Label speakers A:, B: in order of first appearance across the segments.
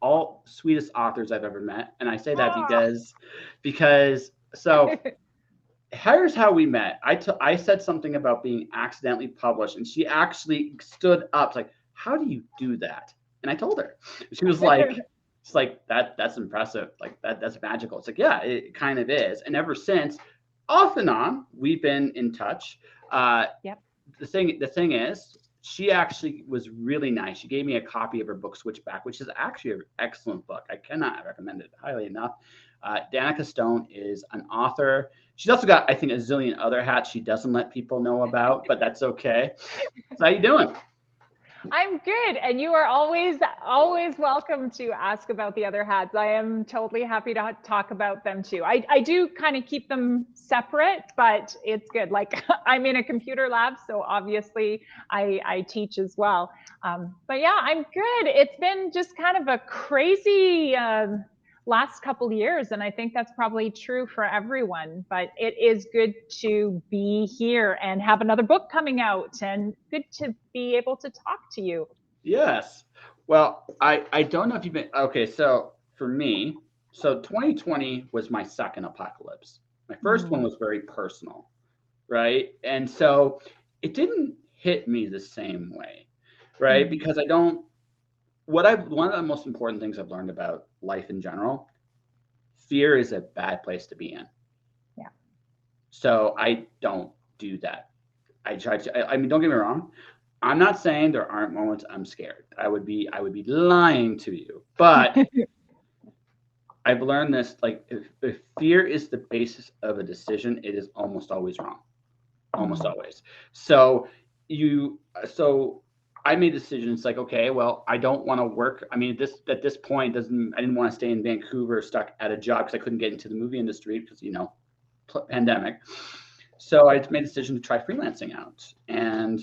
A: all sweetest authors I've ever met. And I say that
B: Ah.
A: because so here's how we met. I said something about being accidentally published, and she actually stood up, like, "How do you do that?" And I told her. She was like, "It's like that's impressive. Like that's magical." It's like, yeah, it kind of is. And ever since, off and on, we've been in touch. Uh,
B: Yep.
A: the thing is, she actually was really nice. She gave me a copy of her book Switchback, which is actually an excellent book. I cannot recommend it highly enough. Danika Stone is an author. She's also got, I think, a zillion other hats she doesn't let people know about, but that's okay. So how you doing?
B: I'm good. And you are always welcome to ask about the other hats. I am totally happy to talk about them too. I do kind of keep them separate, but it's good. Like I'm in a computer lab, so obviously I teach as well. But yeah, I'm good. It's been just kind of a crazy last couple years, and I think that's probably true for everyone. But it is good to be here and have another book coming out, and good to be able to talk to you.
A: Yes. Well, I don't know if you've been okay. So for me, so 2020 was my second apocalypse. My first one
B: Mm,
A: was very personal, right? And so it didn't hit me the same way, right?
B: mm,
A: Because I don't. What I one of the most important things I've learned about life in general, fear is a bad place to be in.
B: yeah.
A: So I don't do that. I try to. I mean, don't get me wrong. I'm not saying there aren't moments I'm scared. I would be lying to you. But I've learned this, like, if fear is the basis of a decision, it is almost always wrong. Almost
B: Mm,
A: always. So you so I made decisions like, okay, well, I don't want to work. I mean, this at this point doesn't I didn't want to stay in Vancouver stuck at a job because I couldn't get into the movie industry because pandemic. So I made a decision to try freelancing out, and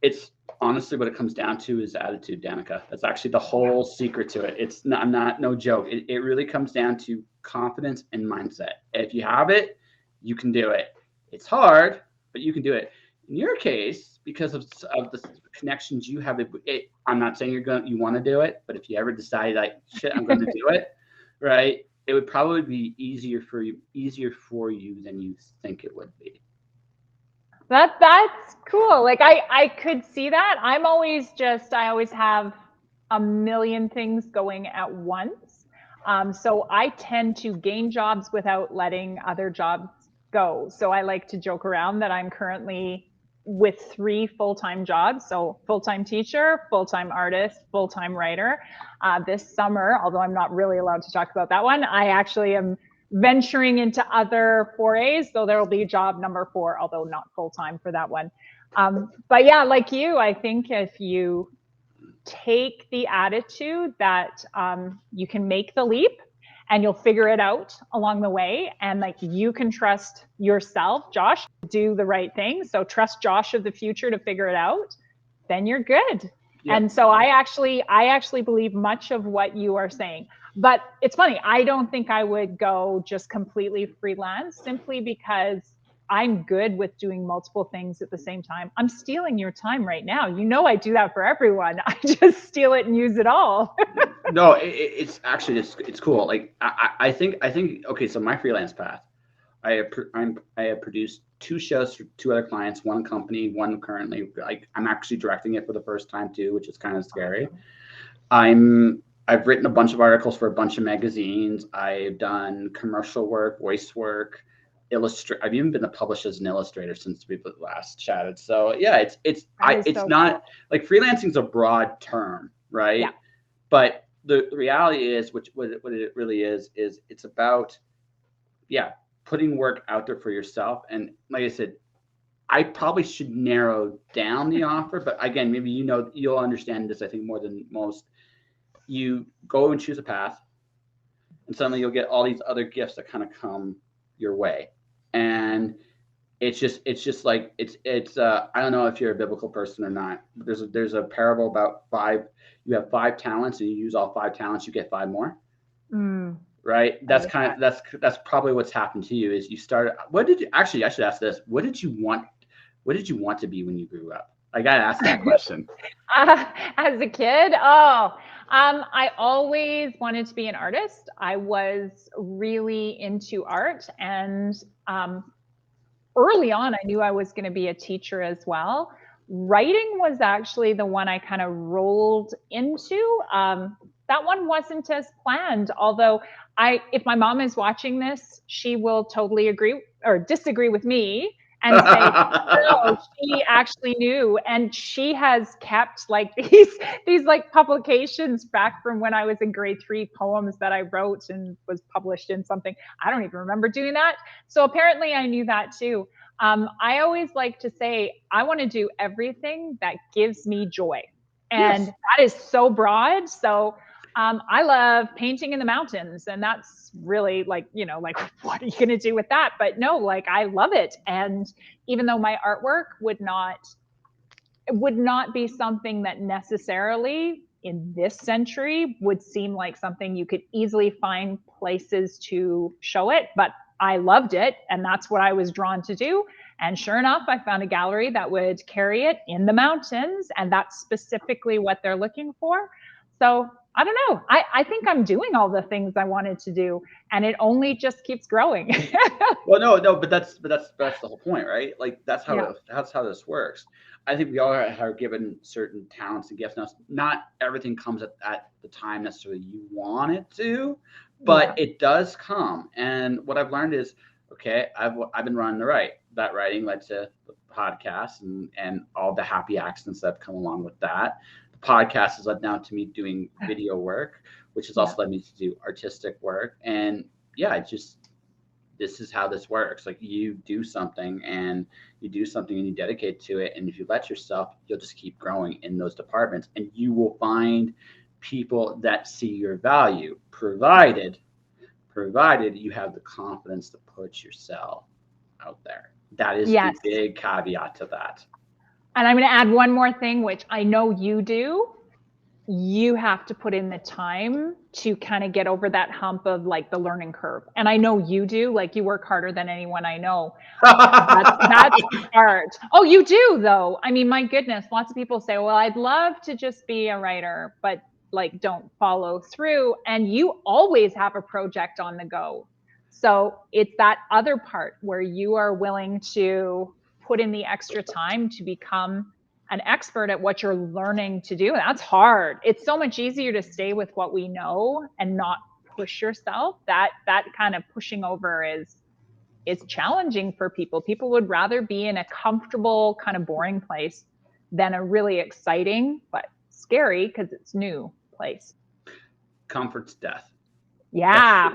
A: it's honestly what it comes down to is attitude, Danica. That's actually the
B: yeah.
A: whole secret to it. It's not, I'm not no joke. It really comes down to confidence and mindset. If you have it, you can do it. It's hard, but you can do it. In your case, because of the connections you have, I'm not saying you want to do it, but if you ever decide like shit, I'm going to do it, right? It would probably be easier for you than you think it would be.
B: That's cool. Like I could see that. I always have a million things going at once. So I tend to gain jobs without letting other jobs go. So I like to joke around that I'm currently with three full-time jobs. So full-time teacher, full-time artist, full-time writer. This summer, although I'm not really allowed to talk about that one, I actually am venturing into other forays. So there will be job number four, although not full time for that one. But yeah, like you, I think if you take the attitude that you can make the leap and you'll figure it out along the way, and like you can trust yourself, Josh, to do the right thing. So trust Josh of the future to figure it out, then you're good. And
A: Yep.
B: so I actually believe much of what you are saying. But it's funny, I don't think I would go just completely freelance simply because I'm good with doing multiple things at the same time. I'm stealing your time right now. You know, I do that for everyone. I just steal it and use it all.
A: No, it's actually it's cool. Like I think okay. So my freelance path, I have produced two shows for two other clients, one company, one currently. Like I'm actually directing it for the first time too, which is kind of scary.
B: Awesome.
A: I've written a bunch of articles for a bunch of magazines. I've done commercial work, voice work, illustrate. I've even been published as an illustrator since we last chatted. So yeah,
B: That is
A: it's
B: so
A: not
B: cool.
A: like freelancing is a broad term,
B: Yeah.
A: right? But the reality is, which what it really is it's about, yeah, putting work out there for yourself. And like I said, I probably should narrow down the offer, but again, maybe you'll understand this, I think, more than most. You go and choose a path, and suddenly you'll get all these other gifts that kind of come your way. And it's just like I don't know if you're a biblical person or not. But there's a parable about five. You have five talents, and you use all five talents, you get five more.
B: Mm,
A: Right?
B: I
A: That's
B: like
A: kind
B: that.
A: of that's probably what's happened to you. Is you started. What did you actually? I should ask this. What did you want? What did you want to be when you grew up? I gotta ask that question.
B: As a kid, oh, I always wanted to be an artist. I was really into art, and early on, I knew I was going to be a teacher as well. Writing was actually the one I kind of rolled into. That one wasn't as planned, although if my mom is watching this, she will totally agree or disagree with me and say, no, she actually knew, and she has kept like these like publications back from when I was in grade 3, poems that I wrote and was published in something. I don't even remember doing that. So apparently I knew that too. I always like to say I want to do everything that gives me joy, and
A: Yes.
B: that is so broad. So I love painting in the mountains, and that's really like, like what are you going to do with that? But no, like I love it. And even though my artwork would not be something that necessarily in this century would seem like something you could easily find places to show it, but I loved it, and that's what I was drawn to do. And sure enough, I found a gallery that would carry it in the mountains, and that's specifically what they're looking for. So I don't know. I think I'm doing all the things I wanted to do, and it only just keeps growing.
A: Well, no, but that's the whole point, right? Like
B: Yeah.
A: that's how this works. I think we all are given certain talents and gifts. Now, not everything comes at the time necessarily you want it to, but
B: Yeah.
A: it does come. And what I've learned is, okay, I've been running that writing led to the podcast and all the happy accidents that have come along with that. The podcast has led now to me doing video work, which has
B: Yeah.
A: also led me to do artistic work. And yeah, it just this is how this works. Like you do something and you dedicate to it. And if you let yourself, you'll just keep growing in those departments and you will find people that see your value, provided you have the confidence to put yourself out there. That is the
B: Yes.
A: big caveat to that.
B: And I'm going to add one more thing, which I know you do. You have to put in the time to kind of get over that hump of like the learning curve. And I know you do, like you work harder than anyone I know. That's hard. Oh, you do though. I mean, my goodness, lots of people say, well, I'd love to just be a writer, but like don't follow through. And you always have a project on the go. So it's that other part where you are willing to put in the extra time to become an expert at what you're learning to do. That's hard. It's so much easier to stay with what we know and not push yourself. That kind of pushing over is challenging for people. People would rather be in a comfortable, kind of boring place than a really exciting but scary because it's new place.
A: Comfort's death.
B: Yeah.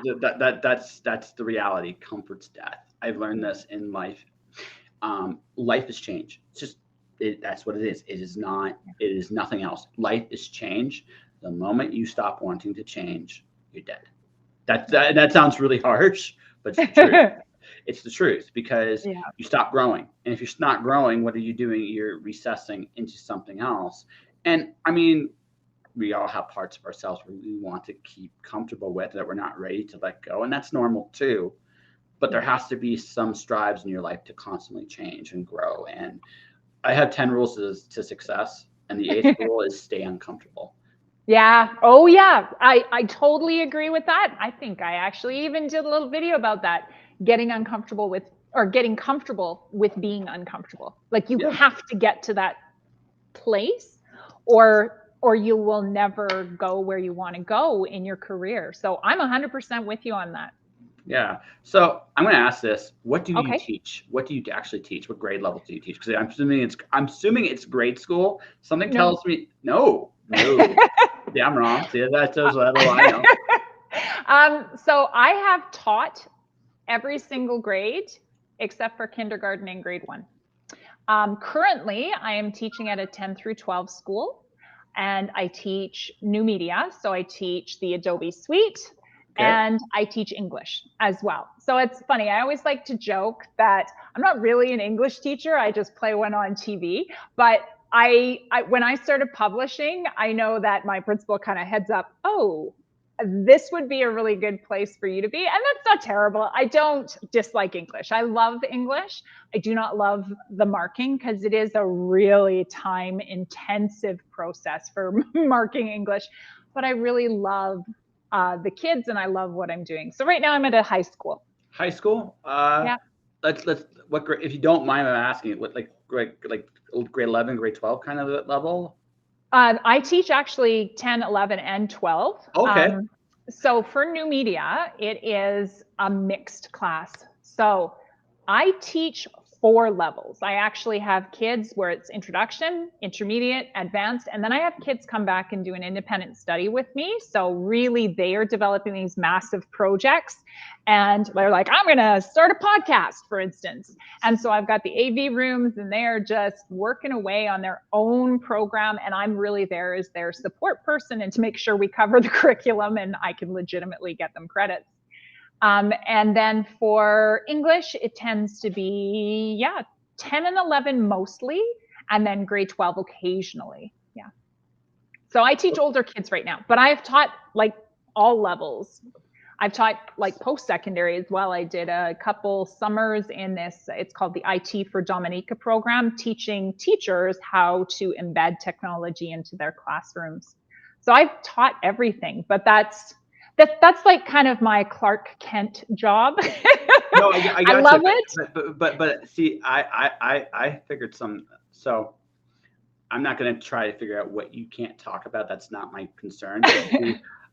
A: That's the reality. Comfort's death. I've learned this in life. Life is change. It's just that's what it is. It is not. It is nothing else. Life is change. The moment you stop wanting to change, you're dead. That sounds really harsh, but it's the truth. It's the truth because
B: Yeah.
A: you stop growing, and if you're not growing, what are you doing? You're recessing into something else. And I mean, we all have parts of ourselves where we want to keep comfortable with that we're not ready to let go, and that's normal too. But there
B: Yeah.
A: has to be some strives in your life to constantly change and grow. And I have 10 rules to success, and the eighth rule is stay uncomfortable.
B: Yeah. Oh, yeah. I totally agree with that. I think I actually even did a little video about that, getting uncomfortable with or getting comfortable with being uncomfortable. Like you
A: Yeah,
B: have to get to that place or you will never go where you want to go in your career. So I'm 100% with you on that.
A: yeah. So I'm going to ask this: what do you
B: Okay.
A: teach? What do you actually teach? What grade level do you teach? Because I'm assuming it's grade school. Something
B: No.
A: tells me no. Yeah, I'm wrong. See, that tells what I know.
B: So I have taught every single grade except for kindergarten and grade 1. Currently, I am teaching at a 10 through 12 school, and I teach new media. So I teach the Adobe Suite
A: Okay.
B: and I teach English as well. So it's funny. I always like to joke that I'm not really an English teacher. I just play one on TV. But when I started publishing, I know that my principal kind of heads up, oh, this would be a really good place for you to be. And that's not terrible. I don't dislike English. I love English. I do not love the marking because it is a really time intensive process for marking English. but I really love the kids and I love what I'm doing. So right now I'm at a high school.
A: High school?
B: Yeah.
A: Let's what grade, if you don't mind I'm asking, what grade 11, grade 12 kind of level?
B: I teach actually 10, 11, and 12.
A: Okay.
B: So for new media, it is a mixed class. So I teach 4 levels. I actually have kids where it's introduction, intermediate, advanced, and then I have kids come back and do an independent study with me. So really they are developing these massive projects and they're like, I'm going to start a podcast, for instance. And so I've got the AV rooms and they're just working away on their own program. And I'm really there as their support person and to make sure we cover the curriculum and I can legitimately get them credits. And then for English, it tends to be, 10 and 11 mostly, and then grade 12 occasionally. Yeah. So I teach older kids right now, but I've taught like all levels. I've taught like post-secondary as well. I did a couple summers in this, it's called the IT for Danika program, teaching teachers how to embed technology into their classrooms. So I've taught everything, but that's like kind of my Clark Kent job.
A: No, I got
B: I love
A: you.
B: it.
A: But see, I figured so I'm not going to try to figure out what you can't talk about. That's not my concern.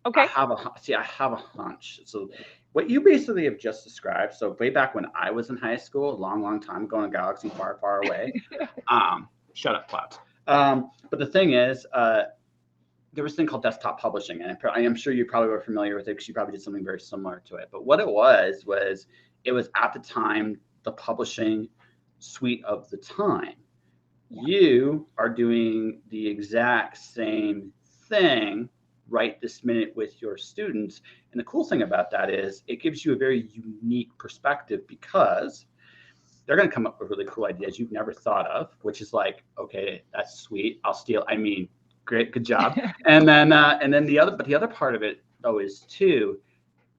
B: Okay.
A: I have a hunch. So what you basically have just described. So way back when I was in high school, a long time ago in a galaxy far, far away. Shut up, Clouds. But the thing is, there was a thing called desktop publishing, and I am sure you probably were familiar with it because you probably did something very similar to it. But what it was it was at the time the publishing suite of the time. You are doing the exact same thing right this minute with your students. And the cool thing about that is it gives you a very unique perspective because they're going to come up with really cool ideas you've never thought of, which is like, okay, that's sweet. I'll steal. I mean, great, good job. And then the other part of it though is too,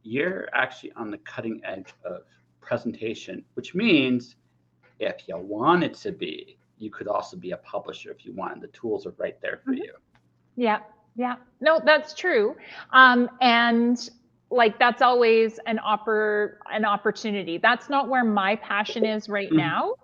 A: you're actually on the cutting edge of presentation, which means if you wanted to be, you could also be a publisher if you wanted. The tools are right there for you.
B: Yeah. Yeah. No, that's true. And like that's always an opportunity. That's not where my passion is right now.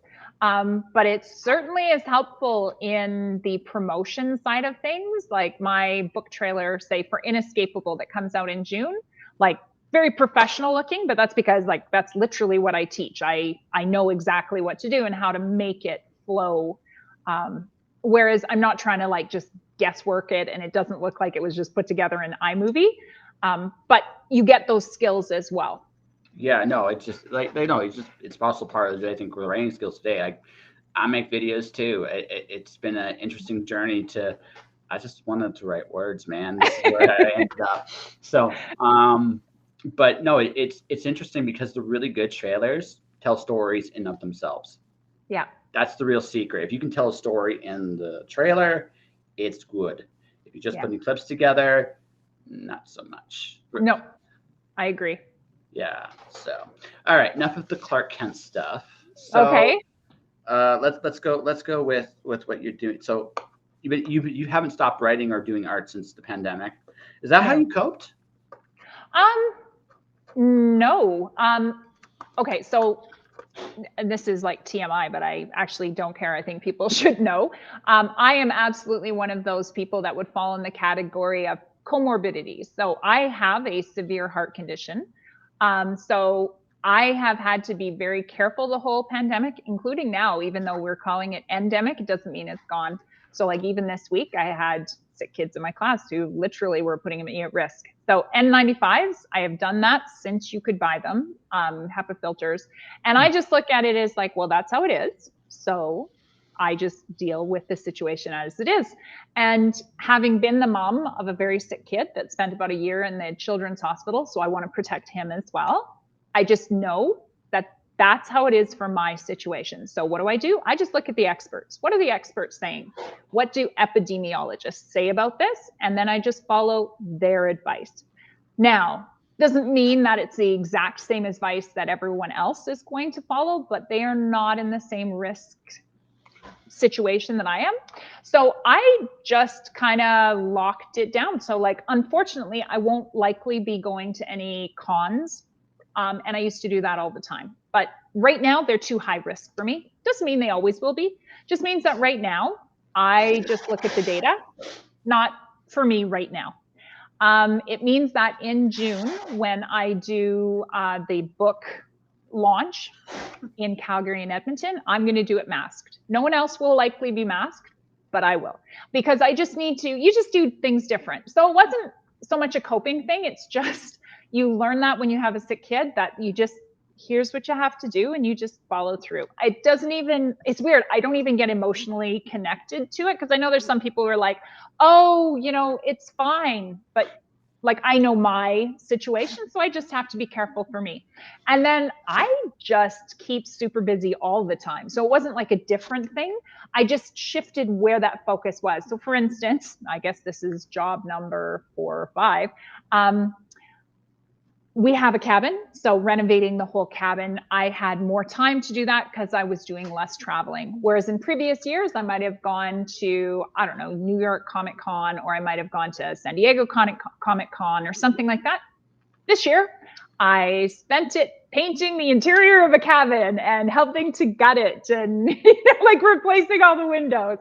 B: But it certainly is helpful in the promotion side of things. Like my book trailer, say for Inescapable that comes out in June, like very professional looking, but that's because like that's literally what I teach. I know exactly what to do and how to make it flow. Whereas I'm not trying to like just guesswork it and it doesn't look like it was just put together in iMovie. But you get those skills as well.
A: Yeah, no, it's just like they know it's also part of I think writing skills today. I make videos too. It's been an interesting journey to. I just wanted to write words, man. This is where I ended up. So, but no, it's interesting because the really good trailers tell stories in of themselves.
B: Yeah.
A: That's the real secret. If you can tell a story in the trailer, it's good. If you just putting clips together, not so much.
B: No, I agree.
A: Yeah. So, all right. Enough of the Clark Kent stuff. So,
B: okay.
A: Let's go with what you're doing. So, you haven't stopped writing or doing art since the pandemic. Is that how you coped?
B: No. Okay. So, and this is like TMI, but I actually don't care. I think people should know. I am absolutely one of those people that would fall in the category of comorbidities. So I have a severe heart condition. So I have had to be very careful the whole pandemic, including now, even though we're calling it endemic, it doesn't mean it's gone. So like even this week, I had sick kids in my class who literally were putting me at risk. So N95s, I have done that since you could buy them, HEPA filters. And I just look at it as like, well, that's how it is. So I just deal with the situation as it is. And having been the mom of a very sick kid that spent about a year in the children's hospital, so I want to protect him as well. I just know that that's how it is for my situation. So what do? I just look at the experts. What are the experts saying? What do epidemiologists say about this? And then I just follow their advice. Now, doesn't mean that it's the exact same advice that everyone else is going to follow, but they are not in the same risk situation that I am. So I just kind of locked it down. So like, unfortunately, I won't likely be going to any cons. And I used to do that all the time. But right now they're too high risk for me. Doesn't mean they always will be. Just means that right now I just look at the data, not for me right now. It means that in June, when I do the book launch in Calgary and Edmonton, I'm going to do it masked. No one else will likely be masked, but I will, because I just need to, you just do things different. So it wasn't so much a coping thing. It's just, you learn that when you have a sick kid, that you just, here's what you have to do, and you just follow through. It doesn't even, it's weird. I don't even get emotionally connected to it, because I know there's some people who are like, oh, you know, it's fine. But like, I know my situation, so I just have to be careful for me. And then I just keep super busy all the time. So it wasn't like a different thing. I just shifted where that focus was. So for instance, I guess this is job number 4 or 5. We have a cabin, so renovating the whole cabin, I had more time to do that because I was doing less traveling. Whereas in previous years, I might have gone to, I don't know, New York Comic Con, or I might have gone to San Diego Comic Con or something like that. This year, I spent it painting the interior of a cabin and helping to gut it, and like replacing all the windows.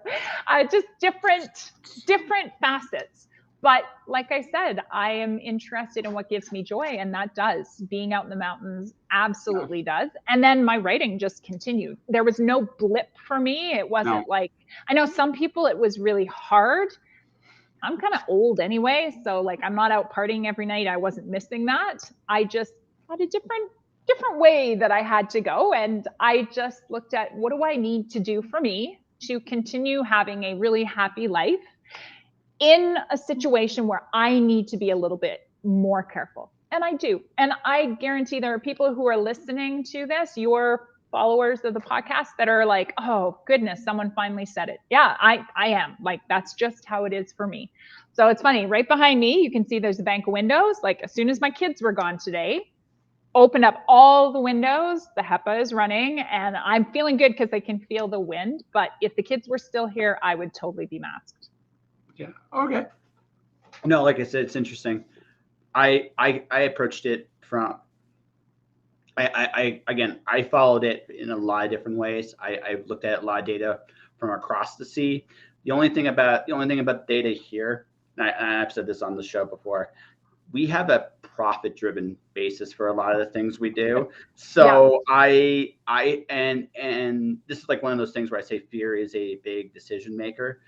B: Just different facets. But like I said, I am interested in what gives me joy, and that does. Being out in the mountains absolutely does. And then my writing just continued. There was no blip for me. It wasn't like, I know some people, it was really hard. I'm kind of old anyway, so like, I'm not out partying every night. I wasn't missing that. I just had a different way that I had to go, and I just looked at, what do I need to do for me to continue having a really happy life in a situation where I need to be a little bit more careful. And I do. And I guarantee there are people who are listening to this, your followers of the podcast, that are like, oh goodness, someone finally said it. Yeah, I am. Like, that's just how it is for me. So it's funny, right behind me, you can see there's a bank of windows. Like, as soon as my kids were gone today, opened up all the windows, the HEPA is running, and I'm feeling good because I can feel the wind. But if the kids were still here, I would totally be masked.
A: Yeah. Okay. No, like I said, it's interesting. I approached it from, I followed it in a lot of different ways. I looked at a lot of data from across the sea. The only thing about data here, and I've said this on the show before, we have a profit-driven basis for a lot of the things we do. So yeah. And this is like one of those things where I say fear is a big decision maker.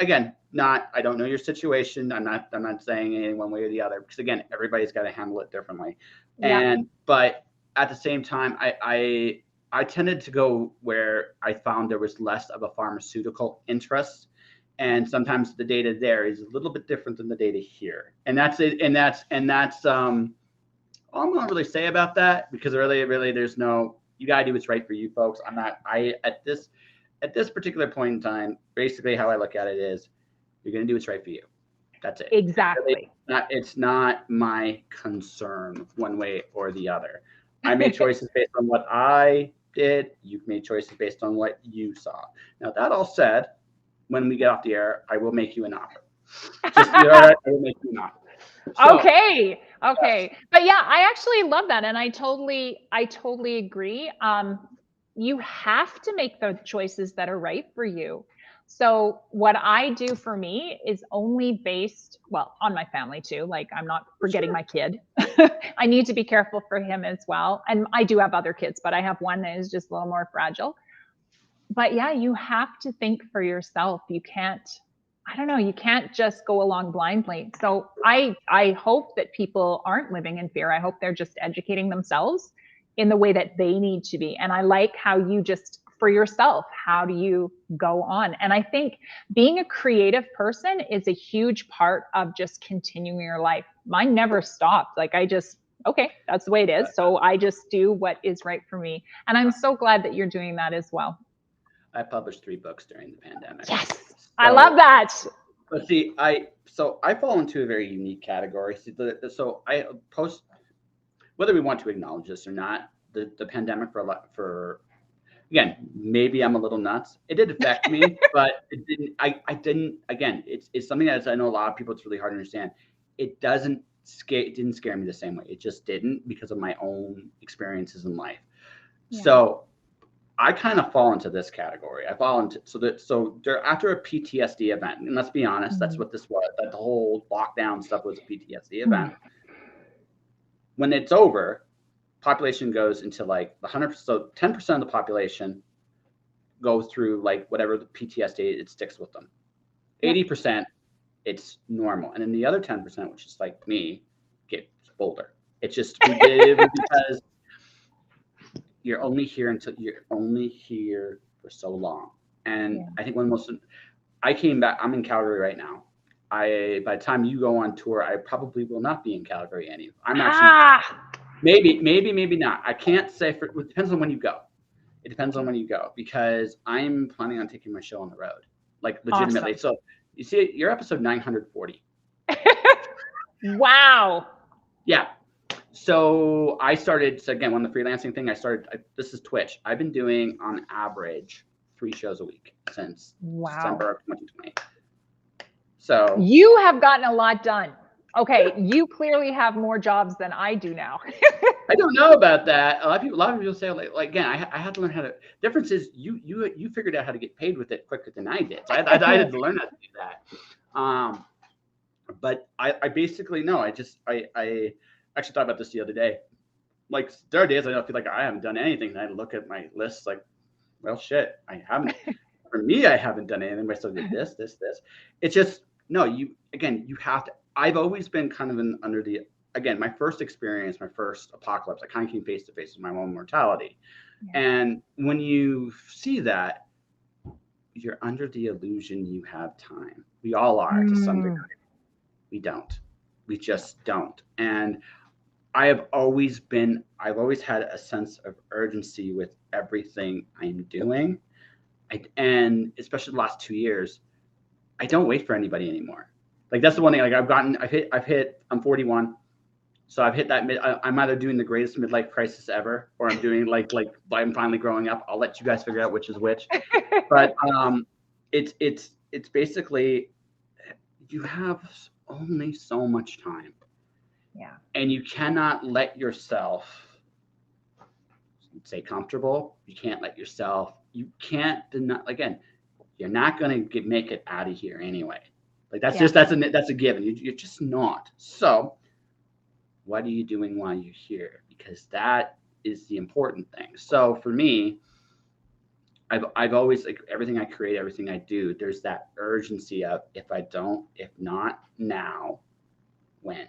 A: Again, I don't know your situation. I'm not saying any one way or the other, because again, everybody's got to handle it differently. Yeah. But at the same time, I tended to go where I found there was less of a pharmaceutical interest. And sometimes the data there is a little bit different than the data here. And that's it. And that's all I'm going to really say about that, because really there's no, you got to do what's right for you folks. At this particular point in time, basically how I look at it is, you're going to do what's right for you. That's it.
B: Exactly.
A: It's not my concern one way or the other. I made choices based on what I did. You've made choices based on what you saw. Now, that all said, when we get off the air, I will make you an offer. Just, I will make you an offer.
B: So, okay. But yeah, I actually love that. And I totally agree. You have to make the choices that are right for you. So what I do for me is only based, well, on my family too. Like, I'm not forgetting my kid. I need to be careful for him as well. And I do have other kids, but I have one that is just a little more fragile. But yeah, you have to think for yourself. You can't just go along blindly. So I hope that people aren't living in fear. I hope they're just educating themselves in the way that they need to be. And I like how you just, for yourself, how do you go on? And I think being a creative person is a huge part of just continuing your life. Mine never stopped. Like, okay, that's the way it is. So I just do what is right for me. And I'm so glad that you're doing that as well.
A: I published 3 books during the pandemic.
B: Yes, so, I love that.
A: But see, I fall into a very unique category. So I post, whether we want to acknowledge this or not, the pandemic again, maybe I'm a little nuts. It did affect me, but it didn't. I didn't. Again, it's something that I know a lot of people. It's really hard to understand. It doesn't scare. It didn't scare me the same way. It just didn't because of my own experiences in life.
B: Yeah.
A: So I kind of fall into this category. I fall into so they're after a PTSD event, and let's be honest, that's what this was. That the whole lockdown stuff was a PTSD event. When it's over, population goes into like the 100%. So 10% of the population go through like whatever the PTSD, it sticks with them. 80%, it's normal, and then the other 10%, which is like me, gets bolder. It's just because you're only here for so long. And I think one of the most, I came back, I'm in Calgary right now. By the time you go on tour, I probably will not be in Calgary anymore. I'm actually, maybe not. I can't say it depends on when you go. It depends on when you go because I'm planning on taking my show on the road, like legitimately. Awesome. So you see, you're episode 940.
B: Wow.
A: Yeah. So I started, so again, on the freelancing thing, this is Twitch. I've been doing on average 3 shows a week since December of 2020. So
B: you have gotten a lot done. Okay, you clearly have more jobs than I do now.
A: I don't know about that. A lot of people say like again, I had to learn how to. Difference is you figured out how to get paid with it quicker than I did. So I had to learn how to do that. But I basically no. I actually thought about this the other day. Like there are days I feel like I haven't done anything, and I look at my list like, well, shit, I haven't. For me, I haven't done anything. But I still did this. It's just no. You have to. I've always been kind of under the. Again, my first experience, my first apocalypse, I kind of came face to face with my own mortality. Yeah. And when you see that, you're under the illusion you have time. We all are to some degree. We don't. We just don't. And I've always had a sense of urgency with everything I'm doing. And especially the last 2 years, I don't wait for anybody anymore. Like that's the one thing, like I'm 41. So I've hit that I'm either doing the greatest midlife crisis ever, or I'm doing like I'm finally growing up. I'll let you guys figure out which is which. But it's basically you have only so much time.
B: Yeah.
A: And you cannot let yourself stay comfortable. You can't let yourself. You can't deny. Again, you're not going to make it out of here anyway. Like that's a given. You're just not. So what are you doing while you're here? Because that is the important thing. So for me, I've always, like, everything I create, everything I do, there's that urgency of if not now, when?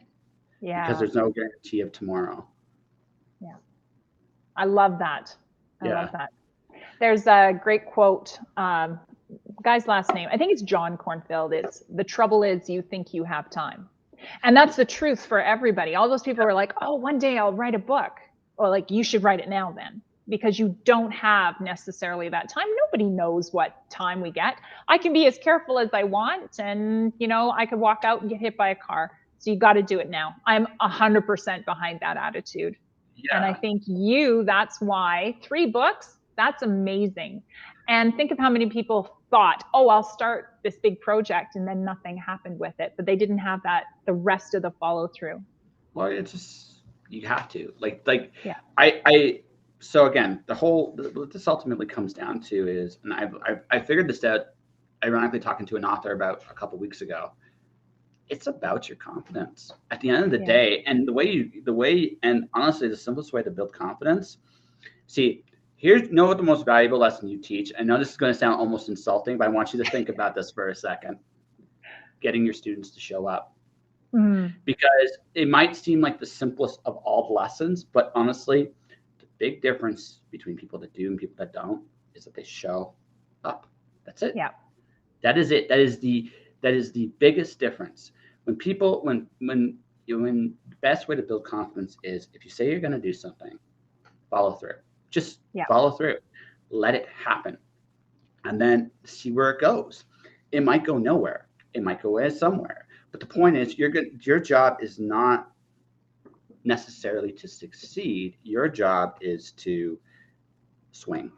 A: Yeah. Because there's no guarantee of tomorrow.
B: Yeah. I love that. I love that. There's a great quote. Guy's last name, I think it's John Cornfield. It's "The trouble is you think you have time." And that's the truth for everybody. All those people are like, oh, one day I'll write a book. Or like, you should write it now then, because you don't have necessarily that time. Nobody knows what time we get. I can be as careful as I want, and I could walk out and get hit by a car. So you got to do it now. I'm 100% behind that attitude. Yeah. And I think that's why 3 books, that's amazing. And think of how many people thought, oh, I'll start this big project, and then nothing happened with it. But they didn't have the rest of the follow through.
A: Well, it's just, you have to yeah. So again, what this ultimately comes down to is, and I figured this out, ironically, talking to an author about a couple weeks ago. It's about your confidence at the end of the day. And and honestly, the simplest way to build confidence, what the most valuable lesson you teach. I know this is going to sound almost insulting, but I want you to think about this for a second. Getting your students to show up. Because it might seem like the simplest of all the lessons, but honestly, the big difference between people that do and people that don't is that they show up. That's it.
B: Yeah.
A: That is it. That is the biggest difference. When the best way to build confidence is, if you say you're going to do something, follow through. Just follow through. Let it happen. And then see where it goes. It might go nowhere. It might go somewhere. But the point is, your job is not necessarily to succeed. Your job is to swing.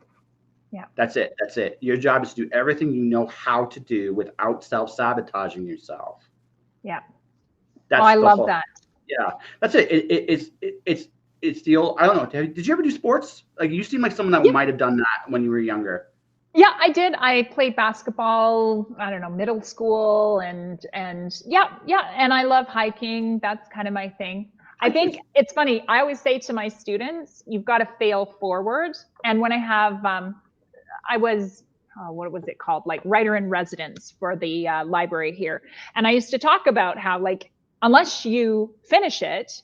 B: Yeah.
A: That's it. That's it. Your job is to do everything you know how to do without self-sabotaging yourself.
B: Yeah. Oh,
A: That's
B: I
A: the
B: love
A: whole.
B: that.
A: Yeah, that's it. It's the old. I don't know. Did you ever do sports? Like you seem like someone that
B: Yeah.
A: might have done that when you were younger.
B: Yeah, I did. I played basketball, I don't know, middle school and yeah, yeah, and I love hiking. That's kind of my thing. I think
A: Hiking.
B: it's funny. I always say to my students, you've got to fail forward. And when I have I was what was it called? Like writer in residence for the library here. And I used to talk about how like unless you finish it,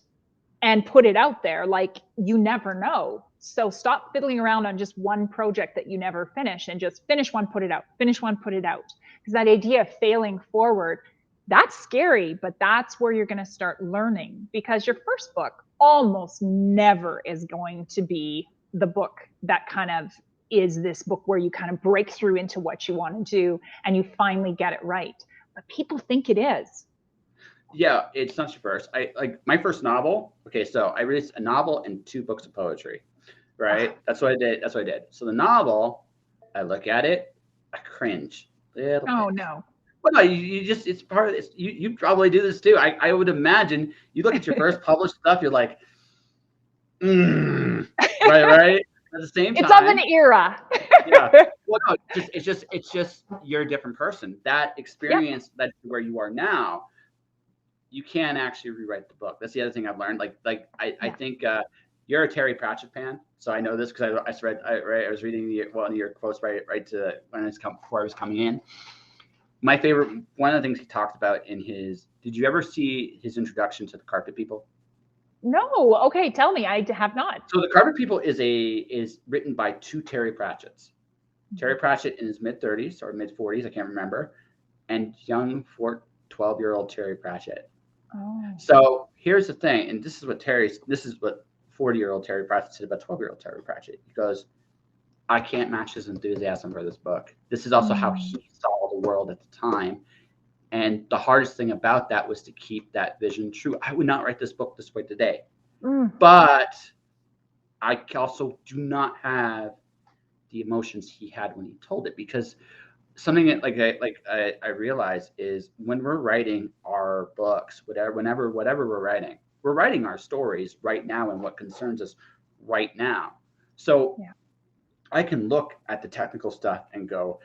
B: and put it out there, like you never know. So stop fiddling around on just one project that you never finish and just finish one, put it out, finish one, put it out. Because that idea of failing forward, that's scary, but that's where you're going to start learning, because your first book almost never is going to be the book that kind of is this book where you kind of break through into what you want to do and you finally get it right. But people think it is.
A: Yeah, it's not your first. I like my first novel. Okay, so I released a novel and 2 books of poetry. Right. That's what I did. That's what I did. So the novel, I look at it, I cringe a little
B: Oh,
A: bit.
B: no.
A: But no, you just it's part of this. You probably do this too. I would imagine you look at your first published stuff, you're like, right. At the same
B: It's of an
A: time,
B: era.
A: yeah. Well, no, it's just you're a different person. That
B: Yep.
A: experience, that's where you are now, you can actually rewrite the book. That's the other thing I've learned. I
B: Yeah.
A: think you're a Terry Pratchett fan, so I know this because I was reading one of your quotes right to when it's come before I was coming in. My favorite, one of the things he talked about in his. Did you ever see his introduction to the Carpet People?
B: No. Okay. Tell me. I have not.
A: So the Carpet People is written by 2 Terry Pratchetts. Terry Pratchett in his mid 30s or mid 40s, I can't remember, and young 12-year-old Terry Pratchett.
B: Oh.
A: So here's the thing, and this is what 40-year-old Terry Pratchett said about 12-year-old Terry Pratchett. He goes, I can't match his enthusiasm for this book. This is also how
B: Mm.
A: he saw the world at the time. And the hardest thing about that was to keep that vision true. I would not write this book this way today.
B: Mm.
A: But I also do not have the emotions he had when he told it, because something that I realize is when we're writing our books, whatever we're writing our stories right now and what concerns us right now. So
B: Yeah.
A: I can look at the technical stuff and go,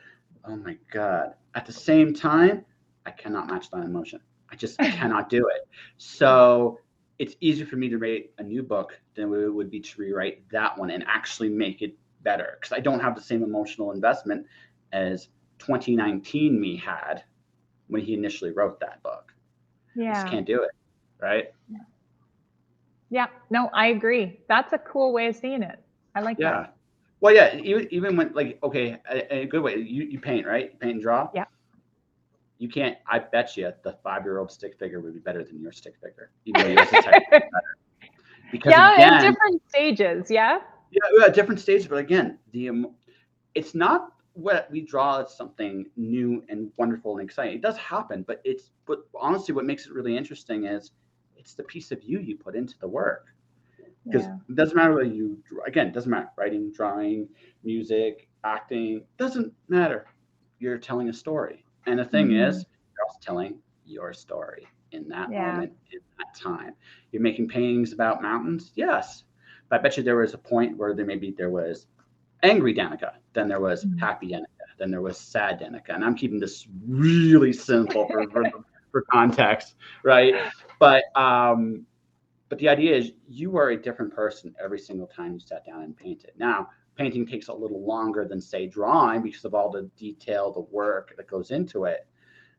A: oh my God. At the same time, I cannot match that emotion. I just cannot do it. So it's easier for me to write a new book than it would be to rewrite that one and actually make it better, because I don't have the same emotional investment as 2019 me had when he initially wrote that book. I just
B: Yeah.
A: can't do it. Right.
B: Yeah. No, I agree. That's a cool way of seeing it. I like that.
A: Yeah. Well, yeah. Even when, like, okay, a good way, you paint, right? You paint and draw.
B: Yeah.
A: You can't. I bet you the 5-year-old stick figure would be better than your stick figure, even though yours is technically better. Because
B: Yeah. In
A: again,
B: different stages. Yeah.
A: yeah, we're at different stages. But again, it's not what we draw as something new and wonderful and exciting. It does happen, but honestly, what makes it really interesting is it's the piece of you put into the work. Because
B: Yeah.
A: it doesn't matter whether you, again, it doesn't matter, writing, drawing, music, acting, doesn't matter. You're telling a story. And the thing
B: Hmm.
A: is, you're also telling your story in that
B: Yeah.
A: moment, in that time. You're making paintings about mountains, yes. But I bet you there was a point where there was angry Danika, then there was
B: Mm.
A: happy Danika, then there was sad Danika. And I'm keeping this really simple for context, right? But but the idea is you are a different person every single time you sat down and painted. Now, painting takes a little longer than, say, drawing because of all the detail, the work that goes into it.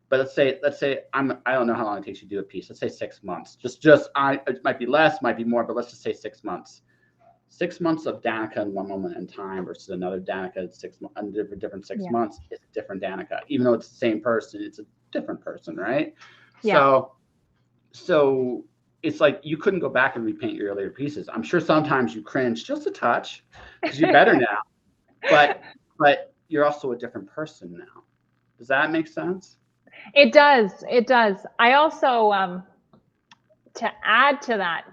A: But let's say I don't know how long it takes you to do a piece. Let's say 6 months. It might be less, might be more, but let's just say 6 months. 6 months of Danica in one moment in time versus another Danica 6 months, different six
B: Yeah.
A: months is a different Danica. Even though it's the same person, it's a different person, right?
B: Yeah.
A: So it's like you couldn't go back and repaint your earlier pieces. I'm sure sometimes you cringe just a touch because you're better now, but you're also a different person now. Does that make sense?
B: It does. It does. I also, to add to that,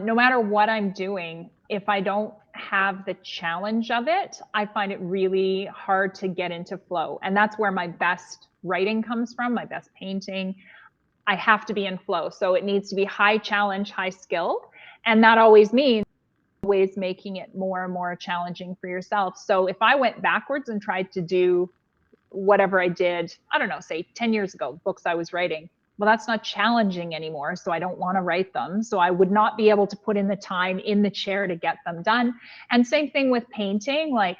B: no matter what I'm doing, if I don't have the challenge of it, I find it really hard to get into flow. And that's where my best writing comes from, my best painting. I have to be in flow. So it needs to be high challenge, high skill. And that always means always making it more and more challenging for yourself. So if I went backwards and tried to do whatever I did, I don't know, say 10 years ago, books I was writing, well, that's not challenging anymore. So I don't want to write them. So I would not be able to put in the time in the chair to get them done. And same thing with painting. Like,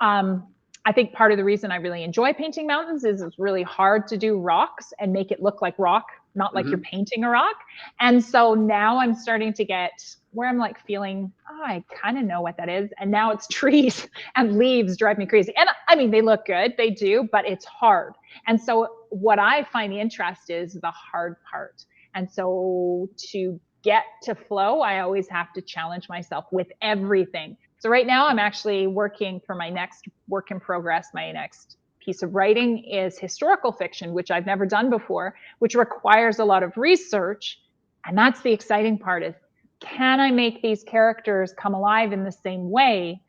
B: I think part of the reason I really enjoy painting mountains is it's really hard to do rocks and make it look like rock, not like you're painting a rock. And so now I'm starting to get where I'm like feeling, oh, I kind of know what that is. And now it's trees and leaves drive me crazy. And I mean, they look good, they do, but it's hard. And so what I find the interest is the hard part. And so to get to flow, I always have to challenge myself with everything. So right now I'm actually working for my next work in progress. My next piece of writing is historical fiction, which I've never done before, which requires a lot of research. And that's the exciting part is, can I make these characters come alive in the same way?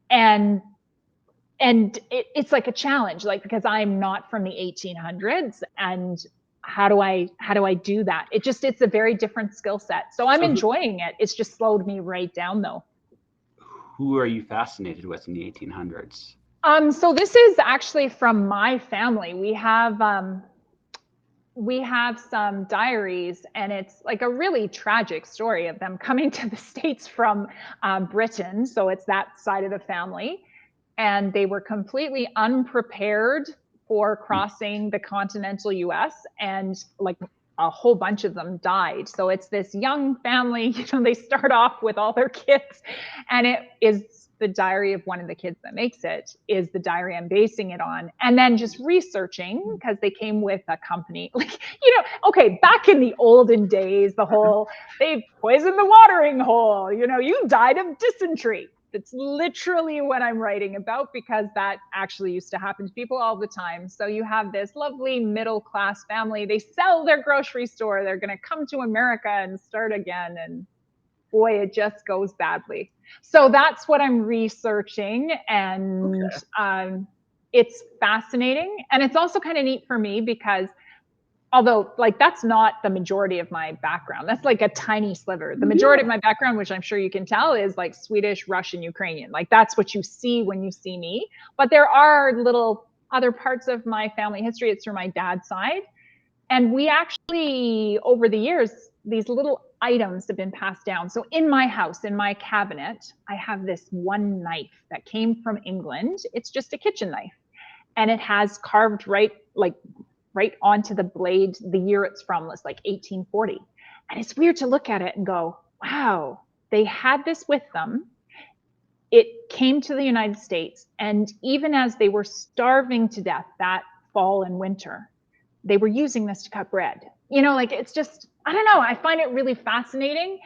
B: And it's like a challenge, like, because I'm not from the 1800s, and how do I do that? It's a very different skill set. So I'm enjoying it. It's just slowed me right down though.
A: Who are you fascinated with in the 1800s?
B: So this is actually from my family. We have some diaries, and it's like a really tragic story of them coming to the States from Britain. So it's that side of the family. And they were completely unprepared for crossing the continental US, and like a whole bunch of them died. So it's this young family, they start off with all their kids, and it is the diary of one of the kids that makes it is the diary I'm basing it on. And then just researching, because they came with a company, like, okay, back in the olden days, the whole, they poisoned the watering hole, you died of dysentery. That's literally what I'm writing about, because that actually used to happen to people all the time. So you have this lovely middle-class family. They sell their grocery store. They're going to come to America and start again. And boy, it just goes badly. So that's what I'm researching. And it's fascinating. And it's also kind of neat for me because although like that's not the majority of my background, that's like a tiny sliver. The majority of my background, which I'm sure you can tell, is like Swedish, Russian, Ukrainian. Like that's what you see when you see me. But there are little other parts of my family history. It's from my dad's side. And we actually, over the years, these little items have been passed down. So in my house, in my cabinet, I have this one knife that came from England. It's just a kitchen knife. And it has carved right onto the blade, the year it's from was like 1840. And it's weird to look at it and go, wow, they had this with them. It came to the United States. And even as they were starving to death that fall and winter, they were using this to cut bread. It's just, I don't know. I find it really fascinating.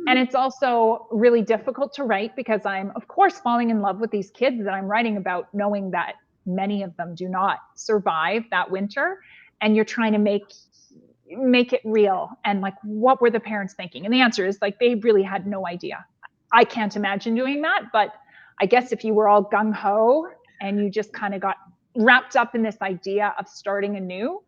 B: And it's also really difficult to write because I'm, of course, falling in love with these kids that I'm writing about, knowing that many of them do not survive that winter. And you're trying to make it real. And like, what were the parents thinking? And the answer is like, they really had no idea. I can't imagine doing that. But I guess if you were all gung ho and you just kind of got wrapped up in this idea of starting anew,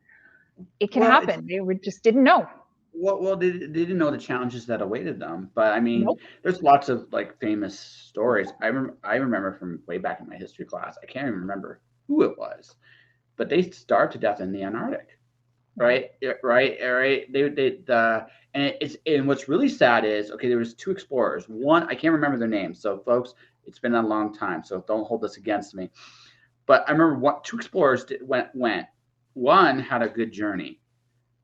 B: it can happen. They just didn't know.
A: Well, they didn't know the challenges that awaited them. But I mean,
B: Nope.
A: There's lots of like famous stories. I remember from way back in my history class. I can't even remember who it was, but they starved to death in the Antarctic, right? And what's really sad is, okay, there was two explorers. One, I can't remember their names. So folks, it's been a long time, so don't hold this against me. But I remember two explorers went. One had a good journey,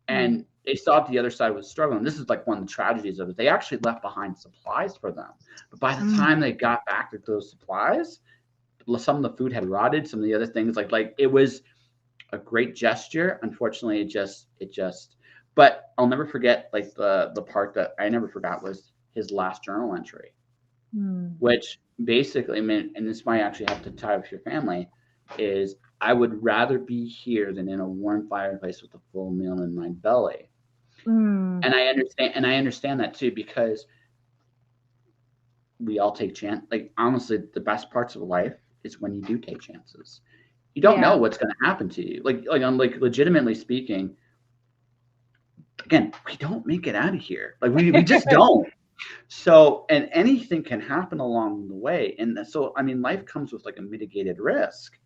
A: and they saw that the other side was struggling. This is like one of the tragedies of it. They actually left behind supplies for them, but by the time they got back to those supplies, some of the food had rotted. Some of the other things, like it was a great gesture. Unfortunately, it just. But I'll never forget, like the part that I never forgot was his last journal entry, which basically meant, and this might actually have to tie with your family, is I would rather be here than in a warm fireplace with a full meal in my belly. And I understand that too, because we all take chance. Like honestly, the best parts of life is when you do take chances. You don't know
B: Yeah.
A: what's going to happen to you. Like I'm like legitimately speaking. Again, we don't make it out of here. Like we just don't. So, and anything can happen along the way. And so, I mean, life comes with like a mitigated risk.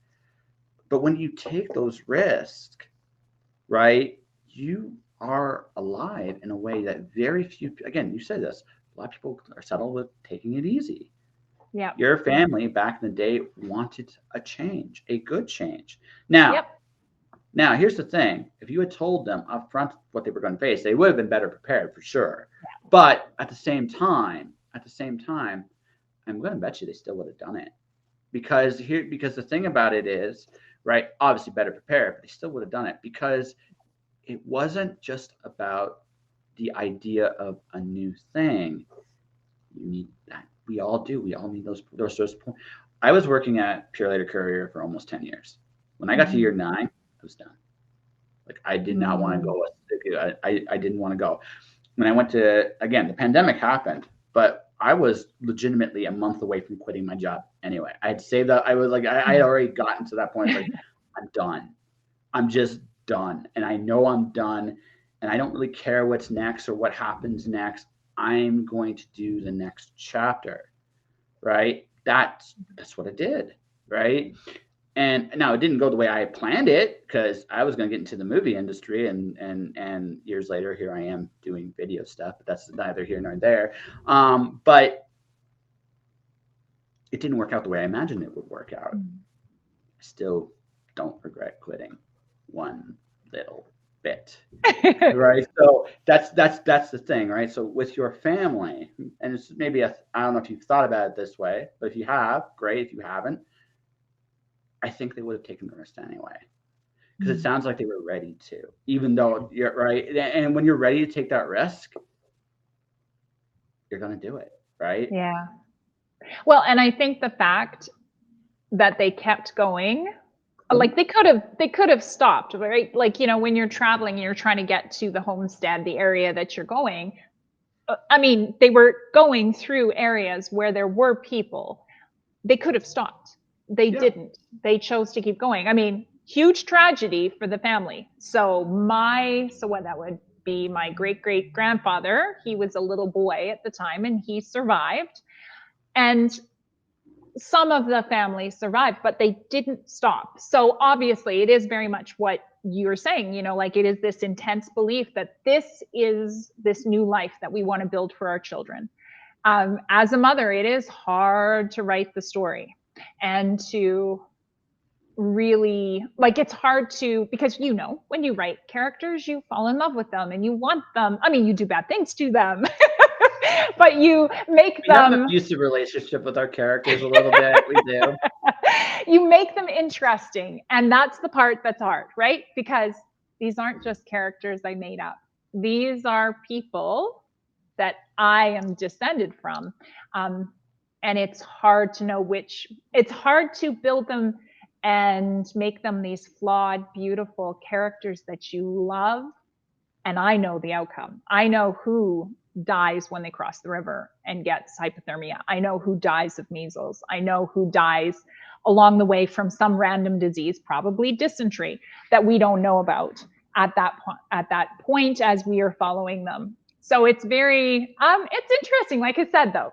A: But when you take those risks, right, you are alive in a way that very few, again, you said this, a lot of people are settled with taking it easy.
B: Yep.
A: Your family back in the day wanted a change, a good change. Now,
B: Yep.
A: now here's the thing: if you had told them up front what they were going to face, they would have been better prepared for sure. But at the same time, I'm going to bet you they still would have done it because the thing about it is, right? Obviously, better prepared, but they still would have done it because it wasn't just about the idea of a new thing. You need that. We all do. We all need those points. I was working at Pure Later Courier for almost 10 years. When I got to
B: Mm-hmm.
A: year 9, I was done. Like I did not want to
B: Mm.
A: go. I didn't want to go. When I went to, again, the pandemic happened, but I was legitimately a month away from quitting my job anyway. I had saved up. I was like, I had already gotten to that point. It's like, I'm done. I'm just done. And I know I'm done. And I don't really care what's next or what happens next. I'm going to do the next chapter. Right. That's what I did. Right. And now it didn't go the way I planned it because I was going to get into the movie industry, and years later, here I am doing video stuff. But that's neither here nor there. But it didn't work out the way I imagined it would work out. I still don't regret quitting one little bit. Right. So that's the thing, right? So with your family, and it's maybe I don't know if you've thought about it this way, but if you have, great. If you haven't, I think they would have taken the risk anyway. Because it sounds like they were ready to, even though you're right. And when you're ready to take that risk, you're going to do it, right?
B: Yeah. Well, and I think the fact that they kept going, like
A: Mhm.
B: they could have stopped, right? Like, when you're traveling and you're trying to get to the homestead, the area that you're going, I mean, they were going through areas where there were people. They could have stopped. They
A: Yeah.
B: didn't. They chose to keep going. I mean, huge tragedy for the family. So what that would be my great great grandfather, he was a little boy at the time and he survived. And some of the family survived, but they didn't stop. So obviously, it is very much what you're saying, like it is this intense belief that this is this new life that we want to build for our children. As a mother, it is hard to write the story and to really, like, it's hard to, because when you write characters, you fall in love with them and you want them. I mean, you do bad things to them, but you make
A: We have an
B: them
A: abusive relationship with our characters a little bit. We do.
B: you make them interesting. And that's the part that's hard, right? Because these aren't just characters I made up. These are people that I am descended from. Um, and it's hard to know it's hard to build them and make them these flawed, beautiful characters that you love. And I know the outcome. I know who dies when they cross the river and gets hypothermia. I know who dies of measles. I know who dies along the way from some random disease, probably dysentery, that we don't know about at that point as we are following them. So it's very it's interesting. Like I said, though,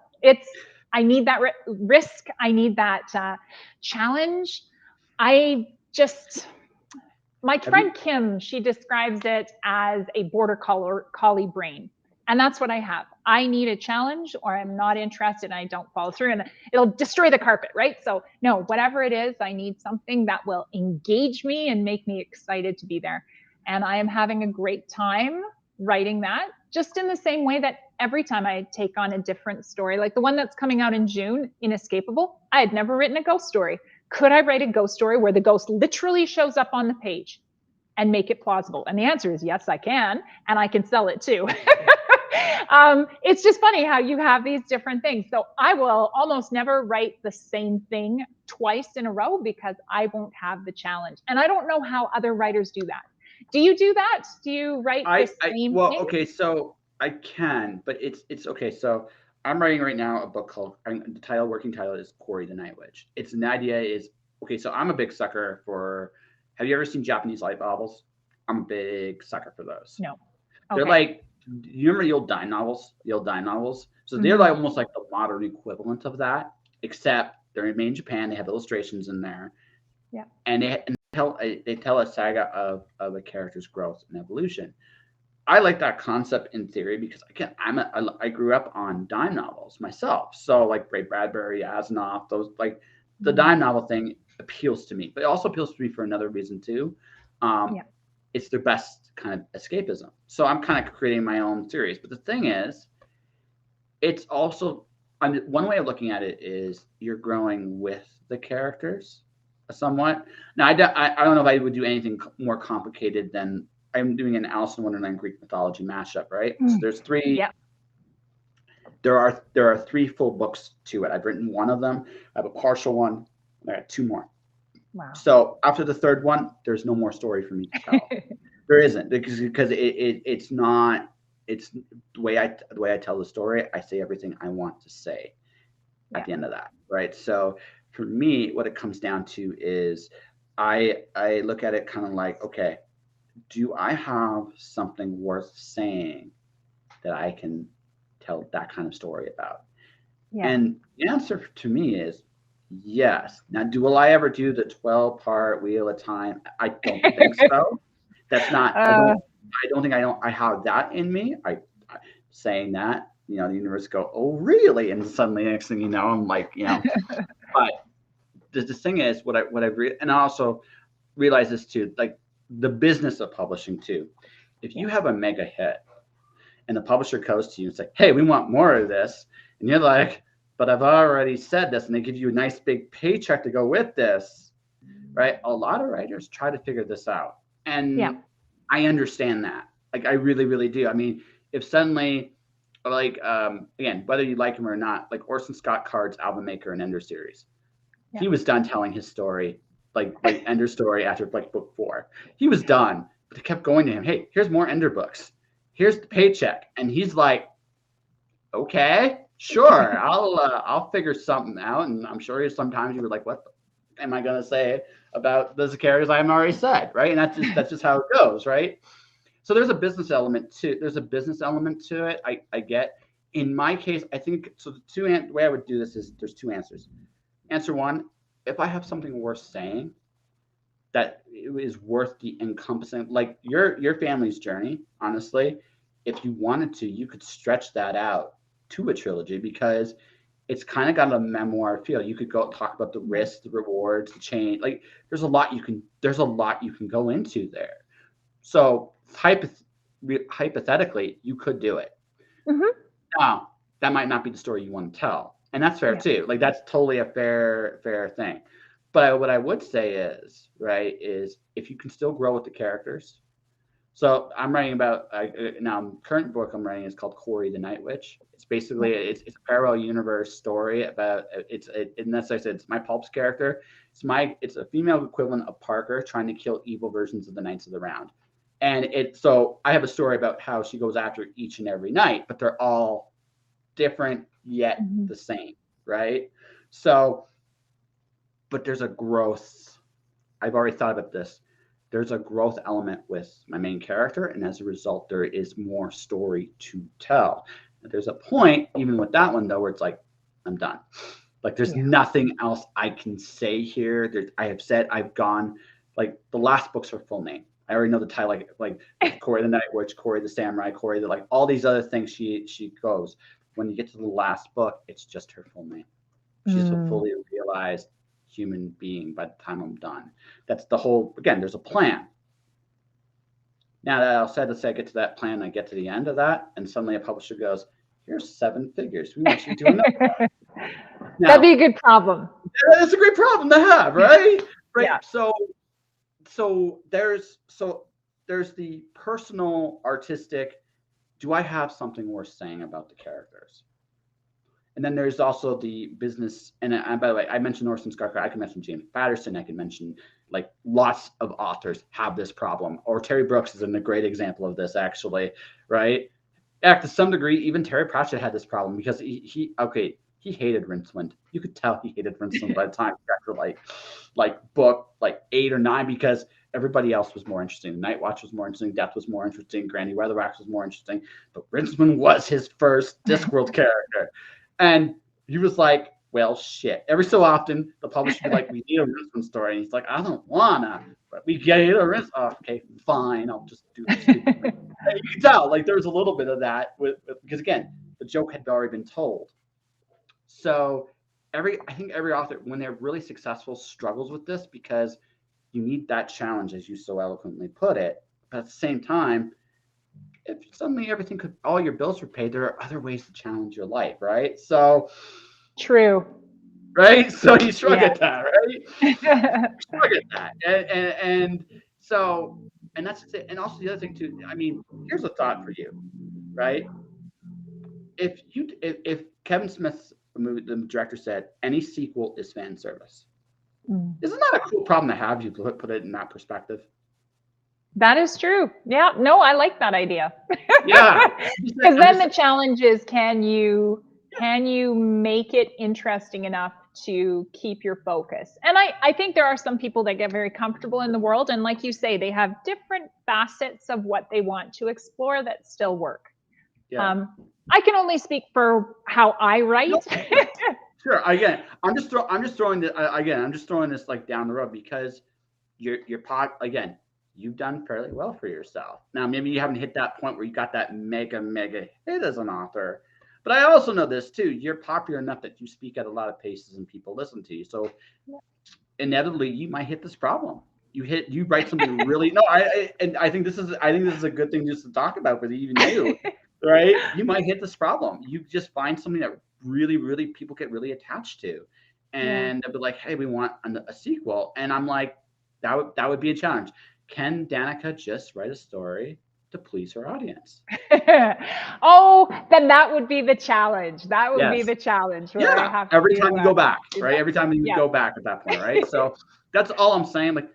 B: I need that risk. I need that challenge. I just My
A: Have you?
B: friend Kim, she describes it as a border collie brain. And that's what I have. I need a challenge or I'm not interested and I don't follow through and it'll destroy the carpet, right? So, no, whatever it is, I need something that will engage me and make me excited to be there. And I am having a great time writing that, just in the same way that every time I take on a different story, like the one that's coming out in June, Inescapable, I had never written a ghost story. Could I write a ghost story where the ghost literally shows up on the page and make it plausible? And the answer is yes, I can, and I can sell it too. It's just funny how you have these different things. So I will almost never write the same thing twice in a row because I won't have the challenge. And I don't know how other writers do that. Do you do that? Do you write the
A: I
B: same
A: well,
B: thing?
A: okay, so I can, but it's okay. So I'm writing right now a book called, the working title is Corey the Night Witch. It's an idea is, okay, so I'm a big sucker for, have you ever seen Japanese light novels? I'm a big sucker for those.
B: No.
A: They're
B: Okay.
A: like, you remember the old dime novels? The old dime novels? So they're
B: Mhm.
A: like almost like the modern equivalent of that, except they're made in Japan. They have illustrations in there.
B: Yeah.
A: And they tell a saga of a character's growth and evolution. I like that concept in theory because again, I grew up on dime novels myself. So like Ray Bradbury, Asimov, those like the
B: Mhm.
A: dime novel thing appeals to me, but it also appeals to me for another reason too. Um,
B: Yeah.
A: it's their best kind of escapism. So I'm kind of creating my own series. But the thing is, it's also, one way of looking at it is you're growing with the characters somewhat. Now, I don't know if I would do anything more complicated than I'm doing an Alice in Wonderland Greek mythology mashup, right? So
B: Mm.
A: there's three.
B: Yeah.
A: There are three full books to it. I've written one of them. I have a partial one. I got two more.
B: Wow.
A: So after the third one, there's no more story for me to tell. There isn't because it's not, it's the way I tell the story. I say everything I want to say at
B: Yeah.
A: the end of that, right? So for me, what it comes down to is I look at it kind of like, okay, do I have something worth saying that I can tell that kind of story about?
B: Yeah.
A: And the answer to me is yes. Now, will I ever do the 12-part Wheel of Time? I don't think so. That's not.
B: uh,
A: I don't think I have that in me. Saying that, the universe go, oh really? And suddenly, next thing you know, I'm like, But the thing is, and I also realize this too, like the business of publishing too. If you
B: yeah.
A: have a mega hit and the publisher goes to you and say, hey, we want more of this, and you're like, but I've already said this, and they give you a nice big paycheck to go with this, right? A lot of writers try to figure this out.
B: Yeah.
A: And I understand that. Like I really, really do. I mean, if suddenly like again, whether you like him or not, like Orson Scott Card's Album Maker and Ender series.
B: Yeah.
A: He was done telling his story, like Ender story after like book 4. He was done, but they kept going to him. Hey, here's more Ender books. Here's the paycheck, and he's like, okay, sure, I'll figure something out. And I'm sure sometimes you were like, what am I gonna say about those characters I haven't already said, right? And that's just how it goes, right? So there's a business element to it. I get. In my case, I think so. The way I would do this is there's two answers. Answer one: if I have something worth saying that is worth the encompassing, like your family's journey, honestly, if you wanted to, you could stretch that out to a trilogy because it's kind of got a memoir feel. You could go talk about the risks, the rewards, the change. Like there's a lot you can go into there. So hypothetically, you could do it.
B: Hmm.
A: Now, that might not be the story you want to tell, and that's fair
B: Yeah.
A: too. Like that's totally a fair thing. But what I would say is, right, is if you can still grow with the characters. So I'm writing about now. Current book I'm writing is called Corey the Night Witch. It's
B: Yeah.
A: basically it's a parallel universe story about and that's like I said, it's my pulp's character. It's a female equivalent of Parker trying to kill evil versions of the Knights of the Round. And so I have a story about how she goes after each and every night, but they're all different yet
B: Hmm.
A: the same, right? So, but there's a growth. I've already thought about this. There's a growth element with my main character, and as a result, there is more story to tell. There's a point, even with that one though, where it's like, I'm done. Like there's
B: Yeah.
A: nothing else I can say here. I've gone, like the last books are full name. I already know the title, like Corey the Night Witch, Corey the Samurai, Corey the like all these other things she goes. When you get to the last book, it's just her full name. She's a
B: Mm.
A: fully realized human being by the time I'm done. That's the whole. Again, there's a plan. Now that all said, let's say I get to that plan, I get to the end of that, and suddenly a publisher goes, "Here's 7 figures. We want you to do another."
B: That'd be
A: Now
B: a good problem.
A: that's a great problem to have, right?
B: Yeah.
A: Right. So there's the personal, artistic. Do I have something worth saying about the characters? And then there's also the business. And by the way, I mentioned Orson Scott Card. I can mention James Patterson. I can mention like lots of authors have this problem. Or Terry Brooks is a great example of this, actually, right? Yeah, to some degree, even Terry Pratchett had this problem because he hated Rincewind. You could tell he hated Rincewind by the time he got to book like 8 or 9 because everybody else was more interesting. Night Watch was more interesting. Death was more interesting. Granny Weatherwax was more interesting. But Rincewind was his first Discworld character, and he was like, "Well, shit." Every so often, the publisher would be like, "We need a Rincewind story," and he's like, "I don't wanna, but we get a Rincewind." Oh, okay, fine. I'll just do the stupid thing. And you can tell, like, there was a little bit of that because again, the joke had already been told. So I think every author, when they're really successful, struggles with this because you need that challenge, as you so eloquently put it. But at the same time, if suddenly all your bills were paid, there are other ways to challenge your life, right? So,
B: True.
A: right? So you shrug
B: Yeah.
A: at that, right? Shrug at that, and so, and that's it. And also the other thing too. I mean, here's a thought for you, right? If Kevin Smith, the director, said any sequel is fan service, isn't that a cool problem to have? You put it in that perspective.
B: That is true. Yeah. No, I like that idea.
A: Yeah,
B: Because then the challenge is, can you make it interesting enough to keep your focus? And I think there are some people that get very comfortable in the world, and like you say, they have different facets of what they want to explore that still work.
A: yeah.
B: I can only speak for how I write.
A: Sure. Again, I'm just throwing this again. I'm just throwing this like down the road because your pod again. You've done fairly well for yourself. Now, maybe you haven't hit that point where you got that mega hit as an author, but I also know this too. You're popular enough that you speak at a lot of paces and people listen to you. So inevitably, you might hit this problem. You write something really no. And I think this is a good thing just to talk about with even you, right? You might hit this problem. You just find something that really people get really attached to, and they'll be like, "Hey, we want a sequel," and I'm like, that would be a challenge. Can Danika just write a story to please her audience?
B: Oh, then that would be the challenge. That would be
A: Yes.
B: the challenge where I
A: Yeah.
B: have
A: Every
B: to
A: time you go back,
B: do
A: right?
B: that.
A: Every time you
B: Yeah.
A: go back at that point, right? So that's all I'm saying. Like,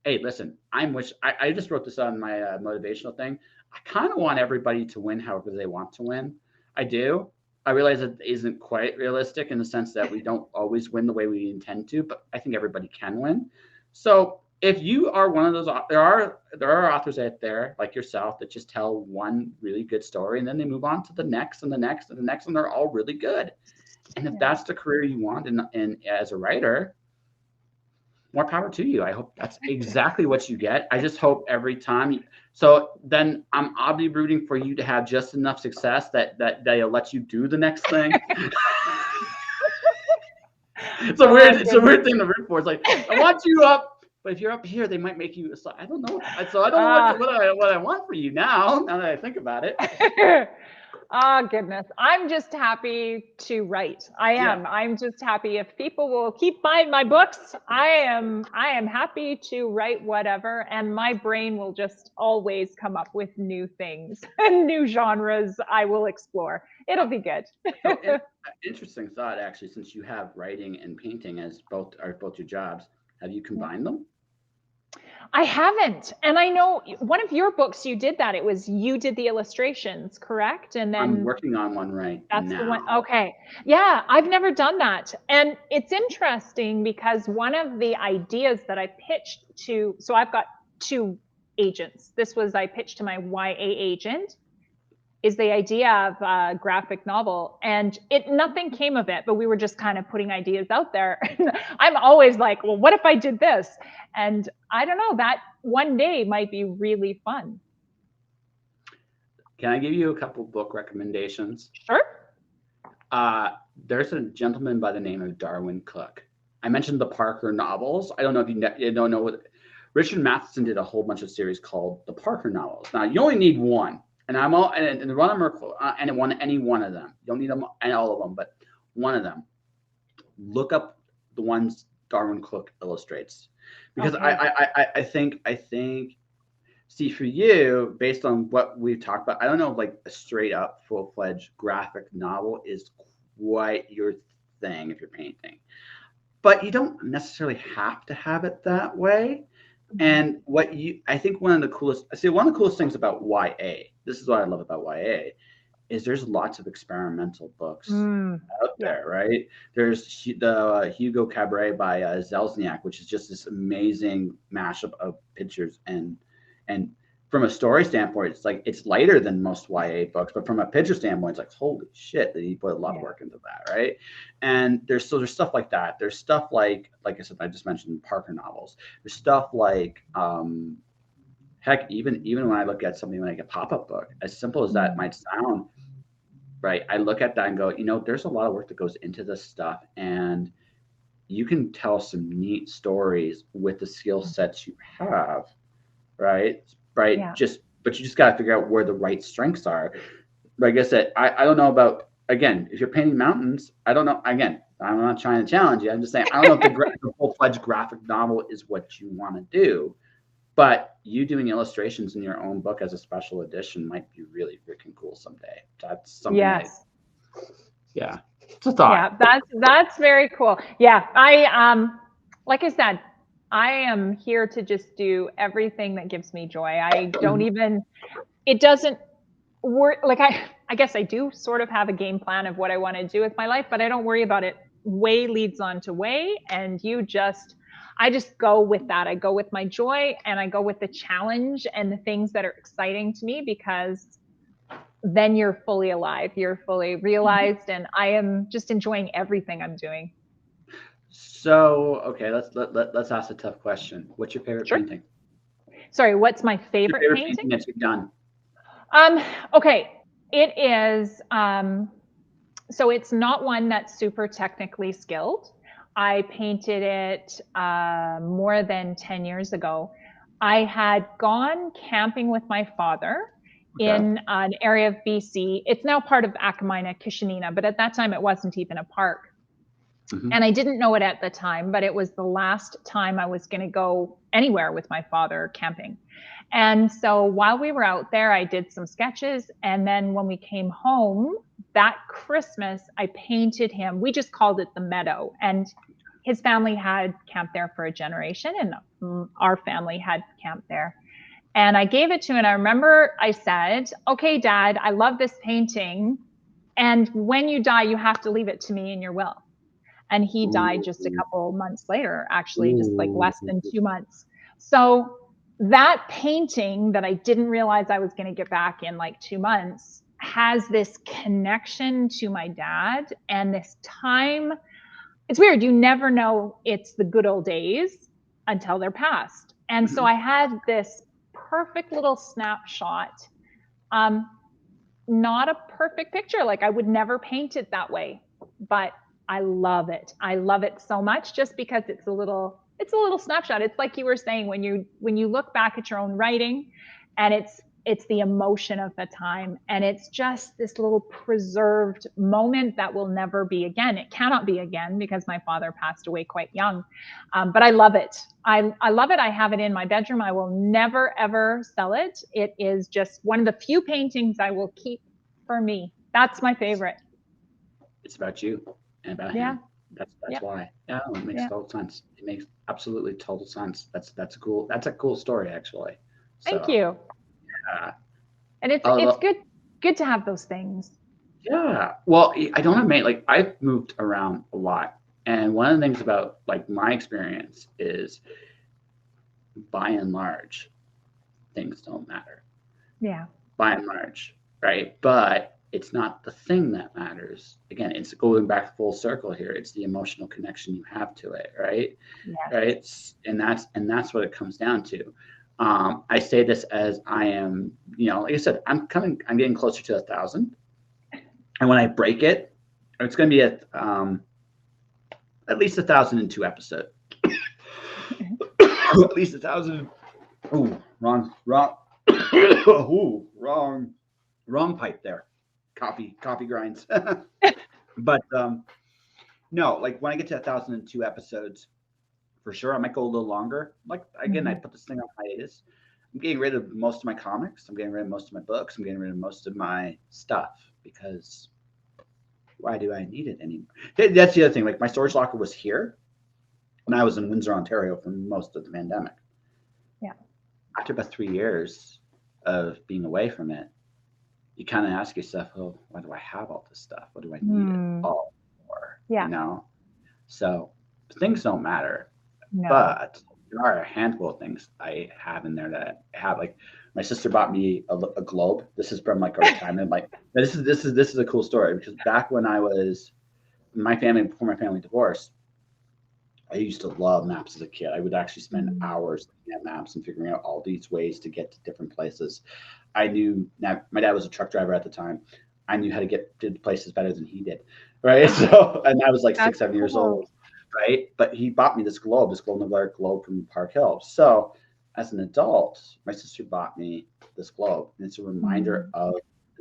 A: hey, listen, I just wrote this on my motivational thing. I kind of want everybody to win however they want to win. I do. I realize it isn't quite realistic in the sense that we don't always win the way we intend to, but I think everybody can win. So if you are one of those, there are authors out there like yourself that just tell one really good story and then they move on to the next and the next and the next, and they're all really good. And if that's the career you want in as a writer, more power to you. I hope that's exactly what you get. I just hope every time. So then I'll be rooting for you to have just enough success that they'll let you do the next thing. It's a weird thing to root for. It's like I want you up, but if you're up here, they might make you. So I don't know. So I don't know what I want for you now. Now that I think about it.
B: Oh, goodness. I'm just happy to write. I am.
A: Yeah.
B: I'm just happy if people will keep buying my books. I am happy to write whatever, and my brain will just always come up with new things and new genres I will explore. It'll be good.
A: So, interesting thought, actually, since you have writing and painting as both your jobs, have you combined them?
B: I haven't. And I know one of your books you did that. You did the illustrations, correct? And
A: I'm
B: then
A: working on one right
B: that's the one.
A: now.
B: Okay. Yeah, I've never done that. And it's interesting because one of the ideas that I pitched so I've got two agents. I pitched to my YA agent, is the idea of a graphic novel, and nothing came of it, but we were just kind of putting ideas out there. I'm always like, well, what if I did this? And I don't know, that one day might be really fun.
A: Can I give you a couple book recommendations?
B: Sure.
A: There's a gentleman by the name of Darwin Cook. I mentioned the Parker novels. I don't know if you don't know what Richard Matheson did a whole bunch of series called the Parker novels. Now you only need one, and I'm all and one of them are any one of them. You don't need them and all of them, but one of them. Look up the ones Darwin Cook illustrates, because
B: Okay.
A: I think see, for you, based on what we've talked about, I don't know if like a straight up full fledged graphic novel is quite your thing if you're painting, but you don't necessarily have to have it that way. And I think one of the coolest things about YA, this is what I love about YA, is there's lots of experimental books out
B: Yeah.
A: there, right? There's the Hugo Cabaret by Zelzniak, which is just this amazing mashup of pictures and from a story standpoint, it's like it's lighter than most YA books, but from a picture standpoint, it's like holy shit that he put a lot of work into that, right? And there's stuff like that. There's stuff like I said, I just mentioned Parker novels. There's stuff like heck, even when I look at something like a pop-up book, as simple as that might sound, right? I look at that and go, there's a lot of work that goes into this stuff, and you can tell some neat stories with the skill sets you have, right? Right.
B: Yeah.
A: But you just got to figure out where the right strengths are. Like I said, I don't know about, again, if you're painting mountains, I don't know. Again, I'm not trying to challenge you. I'm just saying, I don't know if the full-fledged graphic novel is what you want to do, but you doing illustrations in your own book as a special edition might be really freaking cool someday. That's something.
B: Yes.
A: Yeah. It's a thought.
B: Yeah, that's very cool. Yeah. I like I said, I am here to just do everything that gives me joy. I don't even, it doesn't work. Like I guess I do sort of have a game plan of what I want to do with my life, but I don't worry about it. Way leads on to way. And I just go with that. I go with my joy, and I go with the challenge and the things that are exciting to me, because then you're fully alive, you're fully realized, and I am just enjoying everything I'm doing.
A: So, okay, let's ask a tough question. What's your favorite painting?
B: Sorry, what's my favorite
A: painting that you've done?
B: Okay, it is. So it's not one that's super technically skilled. I painted it more than 10 years ago. I had gone camping with my father in an area of BC. It's now part of Akamina, Kishinina, but at that time it wasn't even a park. And I didn't know it at the time, but it was the last time I was going to go anywhere with my father camping. And so while we were out there, I did some sketches. And then when we came home that Christmas, I painted him. We just called it the Meadow. And his family had camped there for a generation, and our family had camped there. And I gave it to him. And I remember I said, okay, Dad, I love this painting. And when you die, you have to leave it to me in your will. And he died just a couple months later, actually, just like less than 2 months. So that painting that I didn't realize I was going to get back in like 2 months has this connection to my dad and this time. It's weird. You never know it's the good old days until they're past. And so I had this perfect little snapshot. Not a perfect picture. Like I would never paint it that way, but I love it. I love it so much just because it's a little snapshot. It's like you were saying, when you look back at your own writing, and it's the emotion of the time, and it's just this little preserved moment that will never be again. It cannot be again because my father passed away quite young. But I love it. I love it. I have it in my bedroom. I will never, ever sell it. It is just one of the few paintings I will keep for me. That's my favorite.
A: It's about you. And about him. That's why. Yeah, it makes total sense. It makes absolutely total sense. That's cool. That's a cool story, actually.
B: Thank you.
A: Yeah.
B: And it's good to have those things.
A: Yeah. Well, I don't admit, like I've moved around a lot, and one of the things about like my experience is, by and large, things don't matter.
B: Yeah.
A: By and large, right? But it's not the thing that matters. Again, it's going back full circle here. It's the emotional connection you have to it, right?
B: Yes.
A: Right. And that's what it comes down to. I say this as I am, like I said, I'm getting closer to 1,000. And when I break it, it's going to be at least 1,002 episodes. At least 1,000. Ooh, wrong. Ooh, wrong pipe there. Coffee grinds. But no, like when I get to 1,002 episodes, for sure, I might go a little longer. Like again, I put this thing on hiatus. I'm getting rid of most of my comics. I'm getting rid of most of my books. I'm getting rid of most of my stuff, because why do I need it anymore? That's the other thing. Like my storage locker was here, and I was in Windsor, Ontario for most of the pandemic. after about 3 years of being away from it, you kind of ask yourself, well, why do I have all this stuff? What do I need it
B: Mm,
A: all for?
B: yeah.
A: So things don't matter,
B: No.
A: but there are a handful of things I have in there that I have. Like my sister bought me a globe. This is from like a retirement. Like this is a cool story because back when I was my family before my family divorced, I used to love maps as a kid. I would actually spend
B: Mm,
A: hours looking at maps and figuring out all these ways to get to different places. I knew now my dad was a truck driver at the time. I knew how to get to places better than he did. Right.
B: oh,
A: So, and I was like six,
B: that's
A: 7 years
B: cool.
A: old. Right. But he bought me this Golden Glare globe from Park Hill. So, as an adult, my sister bought me this globe. And it's a reminder
B: Mm,
A: of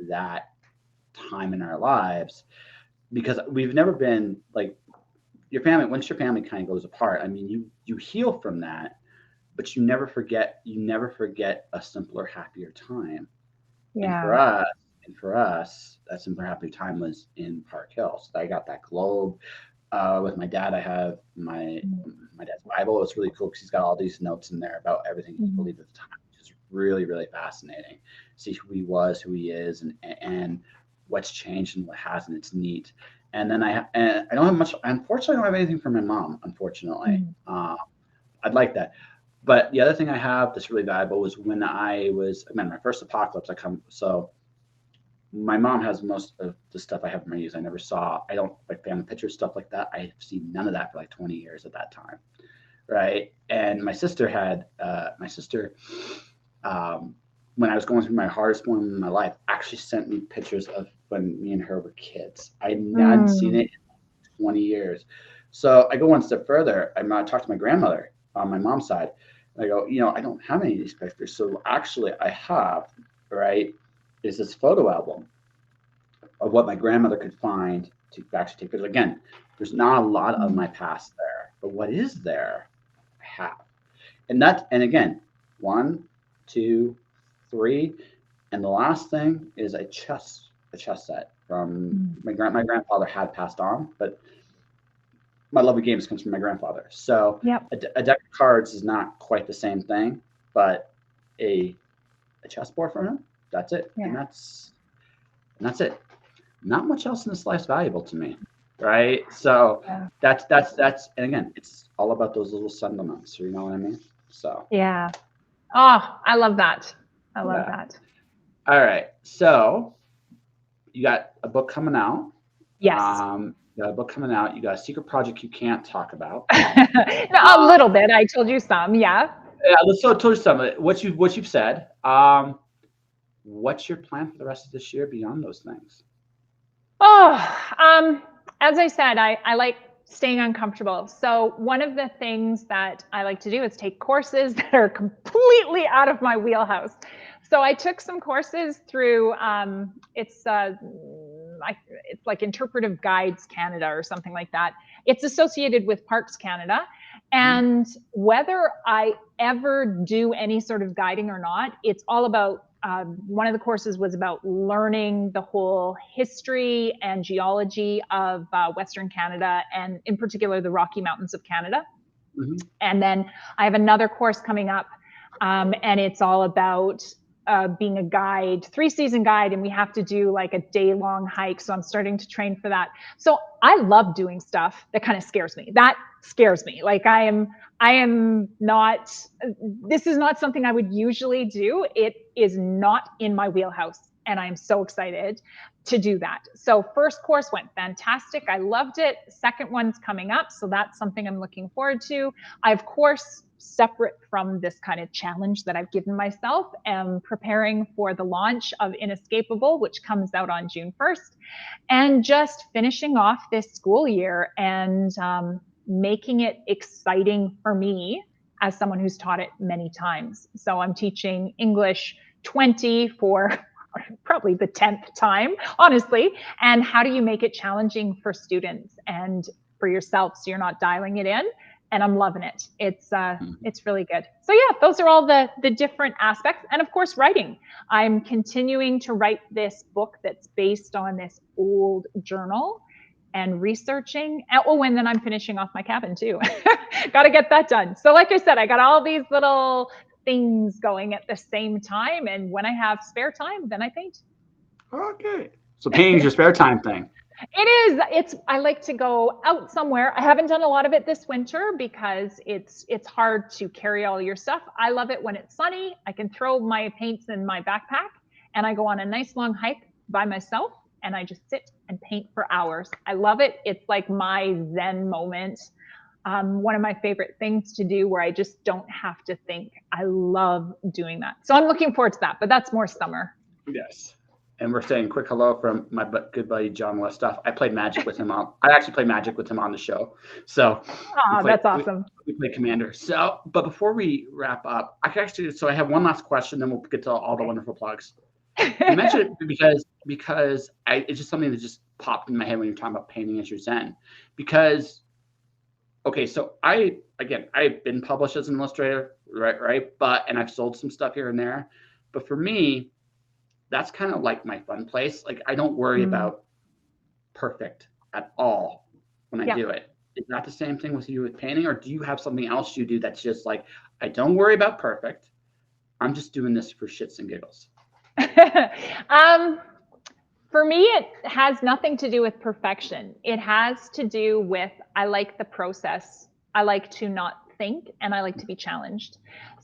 A: that time in our lives because we've never been like your family. Once your family kind of goes apart, I mean, you heal from that, but you never forget a simpler, happier time. And for
B: yeah.
A: us, that simpler, happier time was in Park Hill. So I got that globe. With my dad, I have
B: Mm,
A: my dad's Bible. It's really cool because he's got all these notes in there about everything he
B: mhm,
A: believed at the time, which is really, really fascinating. See who he was, who he is, and what's changed and what hasn't. It's neat. And I don't have much. Unfortunately, I don't have anything from my mom. Unfortunately,
B: mm,
A: I'd like that. But the other thing I have that's really valuable was when I was, again, my first apocalypse. So my mom has most of the stuff I have in my use. I never saw, I don't like family pictures, stuff like that. I've seen none of that for like 20 years at that time. Right. And my sister, um, when I was going through my hardest moment in my life, actually sent me pictures of when me and her were kids. I hadn't seen
B: mm,
A: it in 20 years. So I go one step further. I talked to my grandmother on my mom's side. And I go, I don't have any of these pictures. So actually, I have, right, is this photo album of what my grandmother could find to actually take pictures. Again, there's not a lot of
B: mm,
A: my past there, but what is there, I have. And again, one, two, three, and the last thing is a chess set from
B: mm.
A: my grandfather had passed on, but my love of games comes from my grandfather. So
B: Yep.
A: a deck of cards is not quite the same thing, but a a chessboard for him, that's it, and
B: Yeah.
A: that's it. Not much else in this life's valuable to me, right? So
B: Yeah.
A: that's and again, it's all about those little sentiments. You know what I mean? So
B: Yeah. Oh, I love that. I love
A: yeah.
B: that.
A: All right. So you got a book coming out.
B: Yes.
A: You got a book coming out. You got a secret project you can't talk about.
B: A
A: Uh,
B: little bit. I told you some. Yeah.
A: yeah. Let's so touch some of it. What you've said. What's your plan for the rest of this year beyond those things?
B: Oh, as I said, I like staying uncomfortable. So one of the things that I like to do is take courses that are completely out of my wheelhouse. So I took some courses through it's like Interpretive Guides Canada or something like that. It's associated with Parks Canada.
A: Mhm.
B: And whether I ever do any sort of guiding or not, it's all about one of the courses was about learning the whole history and geology of Western Canada and, in particular, the Rocky Mountains of Canada.
A: Mhm.
B: And then I have another course coming up, and it's all about being a guide, 3-season guide, and we have to do like a day-long hike. So I'm starting to train for that. So I love doing stuff that kind of scares me. That scares me. Like I am not. This is not something I would usually do. It is not in my wheelhouse, and I'm so excited to do that. So first course went fantastic. I loved it. Second one's coming up, so that's something I'm looking forward to. I, of course, separate from this kind of challenge that I've given myself, am preparing for the launch of Inescapable, which comes out on June 1st, and just finishing off this school year and making it exciting for me as someone who's taught it many times. So I'm teaching English 20 for probably the 10th time, honestly. And how do you make it challenging for students and for yourself so you're not dialing it in? And I'm loving it.
A: Mhm.
B: It's really good. So yeah, those are all the different aspects. And of course, writing. I'm continuing to write this book that's based on this old journal and researching. Oh, and then I'm finishing off my cabin too. Got to get that done. So like I said, I got all these little things going at the same time. And when I have spare time, then I paint.
A: Okay. So painting's your spare time thing.
B: It is. I like to go out somewhere. I haven't done a lot of it this winter because it's hard to carry all your stuff. I love it when it's sunny. I can throw my paints in my backpack and I go on a nice long hike by myself and I just sit and paint for hours. I love it. It's like my Zen moment. One of my favorite things to do where I just don't have to think. I love doing that. So I'm looking forward to that, but that's more summer.
A: Yes. And we're saying quick hello from my good buddy John Westoff. I played Magic with him on. I actually played Magic with him on the show. So
B: that's awesome.
A: We played Commander. So, but before we wrap up, I have one last question, then we'll get to all the wonderful plugs. You mentioned it because it's just something that just popped in my head when you're talking about painting as your Zen. Because, okay, so I've been published as an illustrator, right? And I've sold some stuff here and there. But for me, that's kind of like my fun place. Like I don't worry about perfect at all when I do it. Is that the same thing with you with painting, or do you have something else you do that's just like, I don't worry about perfect. I'm just doing this for shits and giggles.
B: For me, it has nothing to do with perfection. It has to do with, I like the process. I like to not think and I like to be challenged.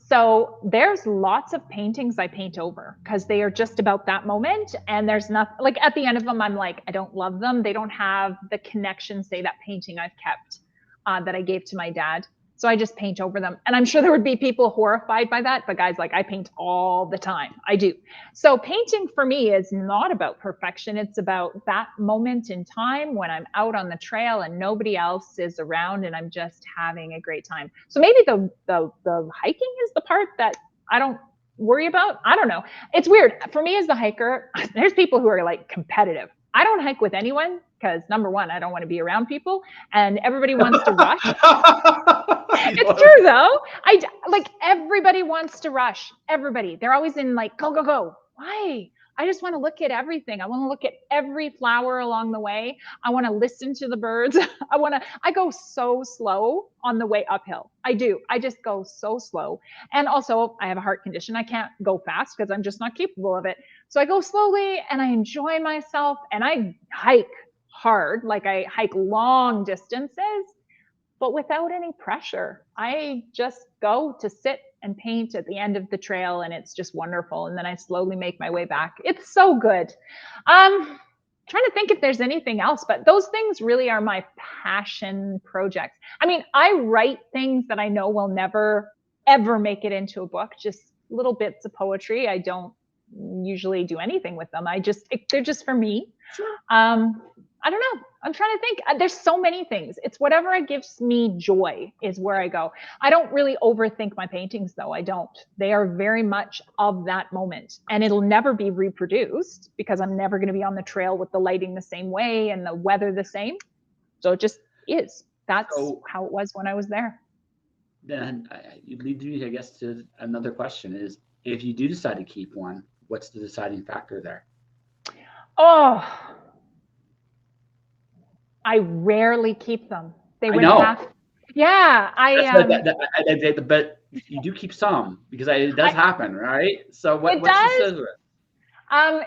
B: So there's lots of paintings I paint over because they are just about that moment. And there's nothing like at the end of them, I'm like, I don't love them. They don't have the connection, say that painting I've kept that I gave to my dad. So I just paint over them. And I'm sure there would be people horrified by that, but guys, like I paint all the time. I do. So painting for me is not about perfection. It's about that moment in time when I'm out on the trail and nobody else is around and I'm just having a great time. So maybe the hiking is the part that I don't worry about. I don't know. It's weird. For me as the hiker, there's people who are like competitive. I don't hike with anyone because number one, I don't want to be around people and everybody wants to rush. It's true though. Like everybody wants to rush. Everybody. They're always in like, go, go, go. Why? I just want to look at everything. I want to look at every flower along the way. I want to listen to the birds. I go so slow on the way uphill. I do. I just go so slow. And also I have a heart condition. I can't go fast because I'm just not capable of it. So I go slowly and I enjoy myself and I hike hard. Like I hike long distances, but without any pressure. I just go to sit and paint at the end of the trail and it's just wonderful. And then I slowly make my way back. It's so good. Trying to think if there's anything else, but those things really are my passion projects. I mean, I write things that I know will never, ever make it into a book, just little bits of poetry. I don't usually do anything with them. They're just for me.
A: Sure.
B: I don't know. I'm trying to think. There's so many things. It's whatever gives me joy is where I go. I don't really overthink my paintings though. I don't. They are very much of that moment and it'll never be reproduced because I'm never going to be on the trail with the lighting the same way and the weather the same. So it just is. That's how it was when I was there.
A: Then you lead me, I guess, to another question is if you do decide to keep one, what's the deciding factor there?
B: Oh, I rarely keep them. They would have. Yeah,
A: but you do keep some because it does happen, right? So what's the scissor?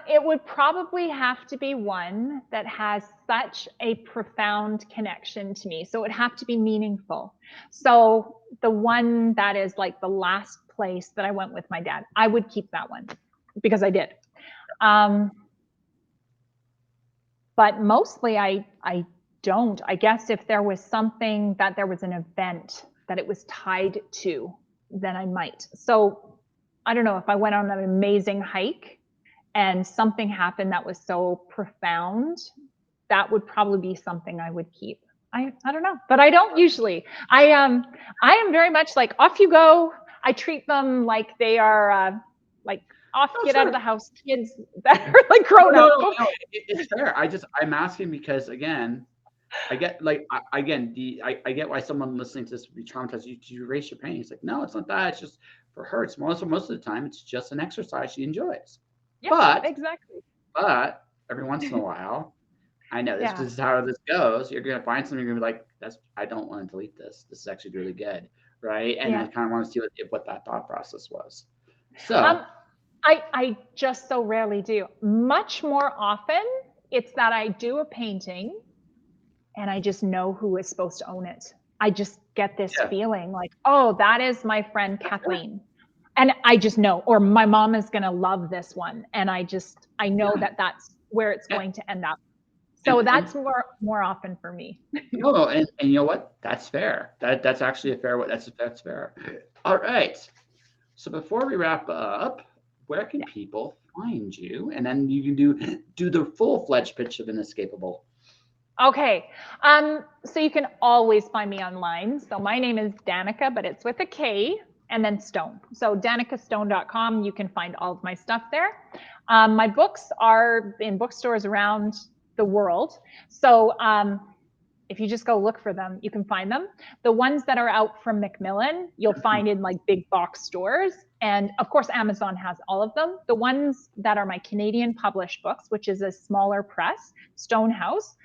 B: It would probably have to be one that has such a profound connection to me. So it would have to be meaningful. So the one that is like the last place that I went with my dad, I would keep that one because I did. But mostly I don't. I guess if there was something that there was an event that it was tied to, then I might. So I don't know if I went on an amazing hike and something happened that was so profound, that would probably be something I would keep. I don't know, but I don't usually. I am very much like off you go. I treat them like they are like off, get out of the house kids that are like grown up.
A: No, it's fair. I'm asking because again, I get like I get why someone listening to this would be traumatized. You erase your pain. It's like, no, it's not that. It's just for her. It's most of the time, it's just an exercise she enjoys.
B: Yeah,
A: but
B: exactly.
A: But every once in a while, I know this is how this goes. You're gonna find something. You're gonna be like, I don't want to delete this. This is actually really good. right? And I
B: Yeah.
A: kind of want to see what that thought process was.
B: Um,
A: So,
B: I just so rarely do. Much more often, it's that I do a painting and I just know who is supposed to own it. I just get this
A: yeah,
B: feeling like, oh, that is my friend
A: that's fair.
B: Kathleen. And I just know, or my mom is going to love this one. And I know
A: Yeah,
B: that that's where it's
A: yeah.
B: going to end up. So
A: And
B: that's more often for me.
A: no, and you know what? That's fair. That's actually a fair. That's fair. All right. So before we wrap up, where can
B: Yeah.
A: people find you? And then you can do the full-fledged pitch of Inescapable.
B: Okay. So you can always find me online. So my name is Danika, but it's with a K and then Stone. So danikastone.com. You can find all of my stuff there. My books are in bookstores around the world. So if you just go look for them, you can find them. The ones that are out from Macmillan, you'll find in like big box stores. And of course, Amazon has all of them. The ones that are my Canadian published books, which is a smaller press, Stonehouse,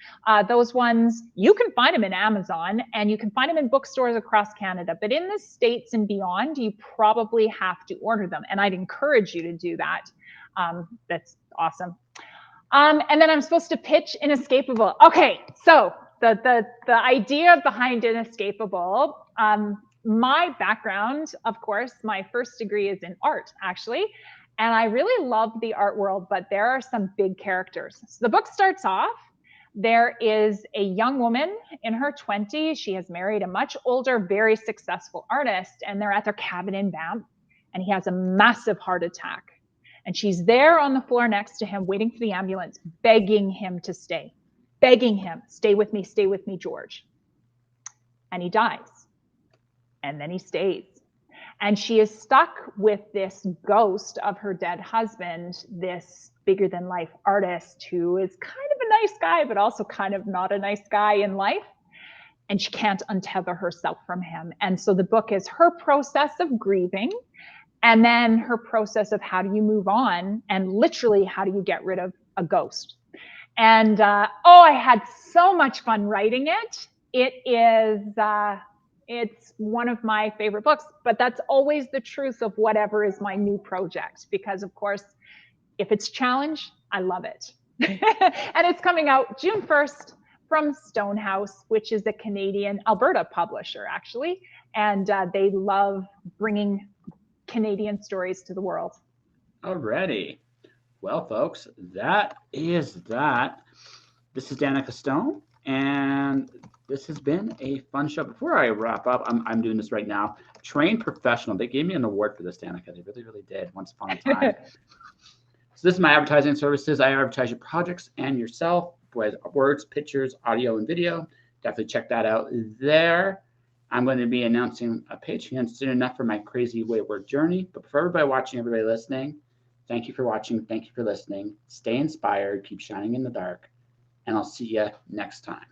B: those ones, you can find them in Amazon and you can find them in bookstores across Canada. But in the States and beyond, you probably have to order them. And I'd encourage you to do that. That's awesome. And then I'm supposed to pitch Inescapable. Okay, so the idea behind Inescapable, my background, of course, my first degree is in art, actually. And I really love the art world, but there are some big characters. So the book starts off. There is a young woman in her 20s. She has married a much older, very successful artist, and they're at their cabin in Banff, and he has a massive heart attack. And she's there on the floor next to him, waiting for the ambulance, begging him to stay, begging him, stay with me, George. And he dies. And then he stays. And she is stuck with this ghost of her dead husband, this bigger than life artist who is kind of a nice guy, but also kind of not a nice guy in life. And she can't untether herself from him. And so the book is her process of grieving, and then her process of how do you move on, and literally how do you get rid of a ghost. And I had so much fun writing it. It's one of my favorite books, but that's always the truth of whatever is my new project, because of course, if it's challenge, I love it. And it's coming out June 1st from Stonehouse, which is a Canadian Alberta publisher, actually. And they love bringing Canadian stories to the world.
A: Alrighty. Well, folks, that is that. This is Danika Stone, and this has been a fun show. Before I wrap up, I'm doing this right now. Trained professional. They gave me an award for this, Danika. They really, really did. Once upon a time. So this is my advertising services. I advertise your projects and yourself with words, pictures, audio, and video. Definitely check that out there. I'm going to be announcing a Patreon soon enough for my crazy wayward journey. But for everybody watching, everybody listening, thank you for watching. Thank you for listening. Stay inspired. Keep shining in the dark. And I'll see you next time.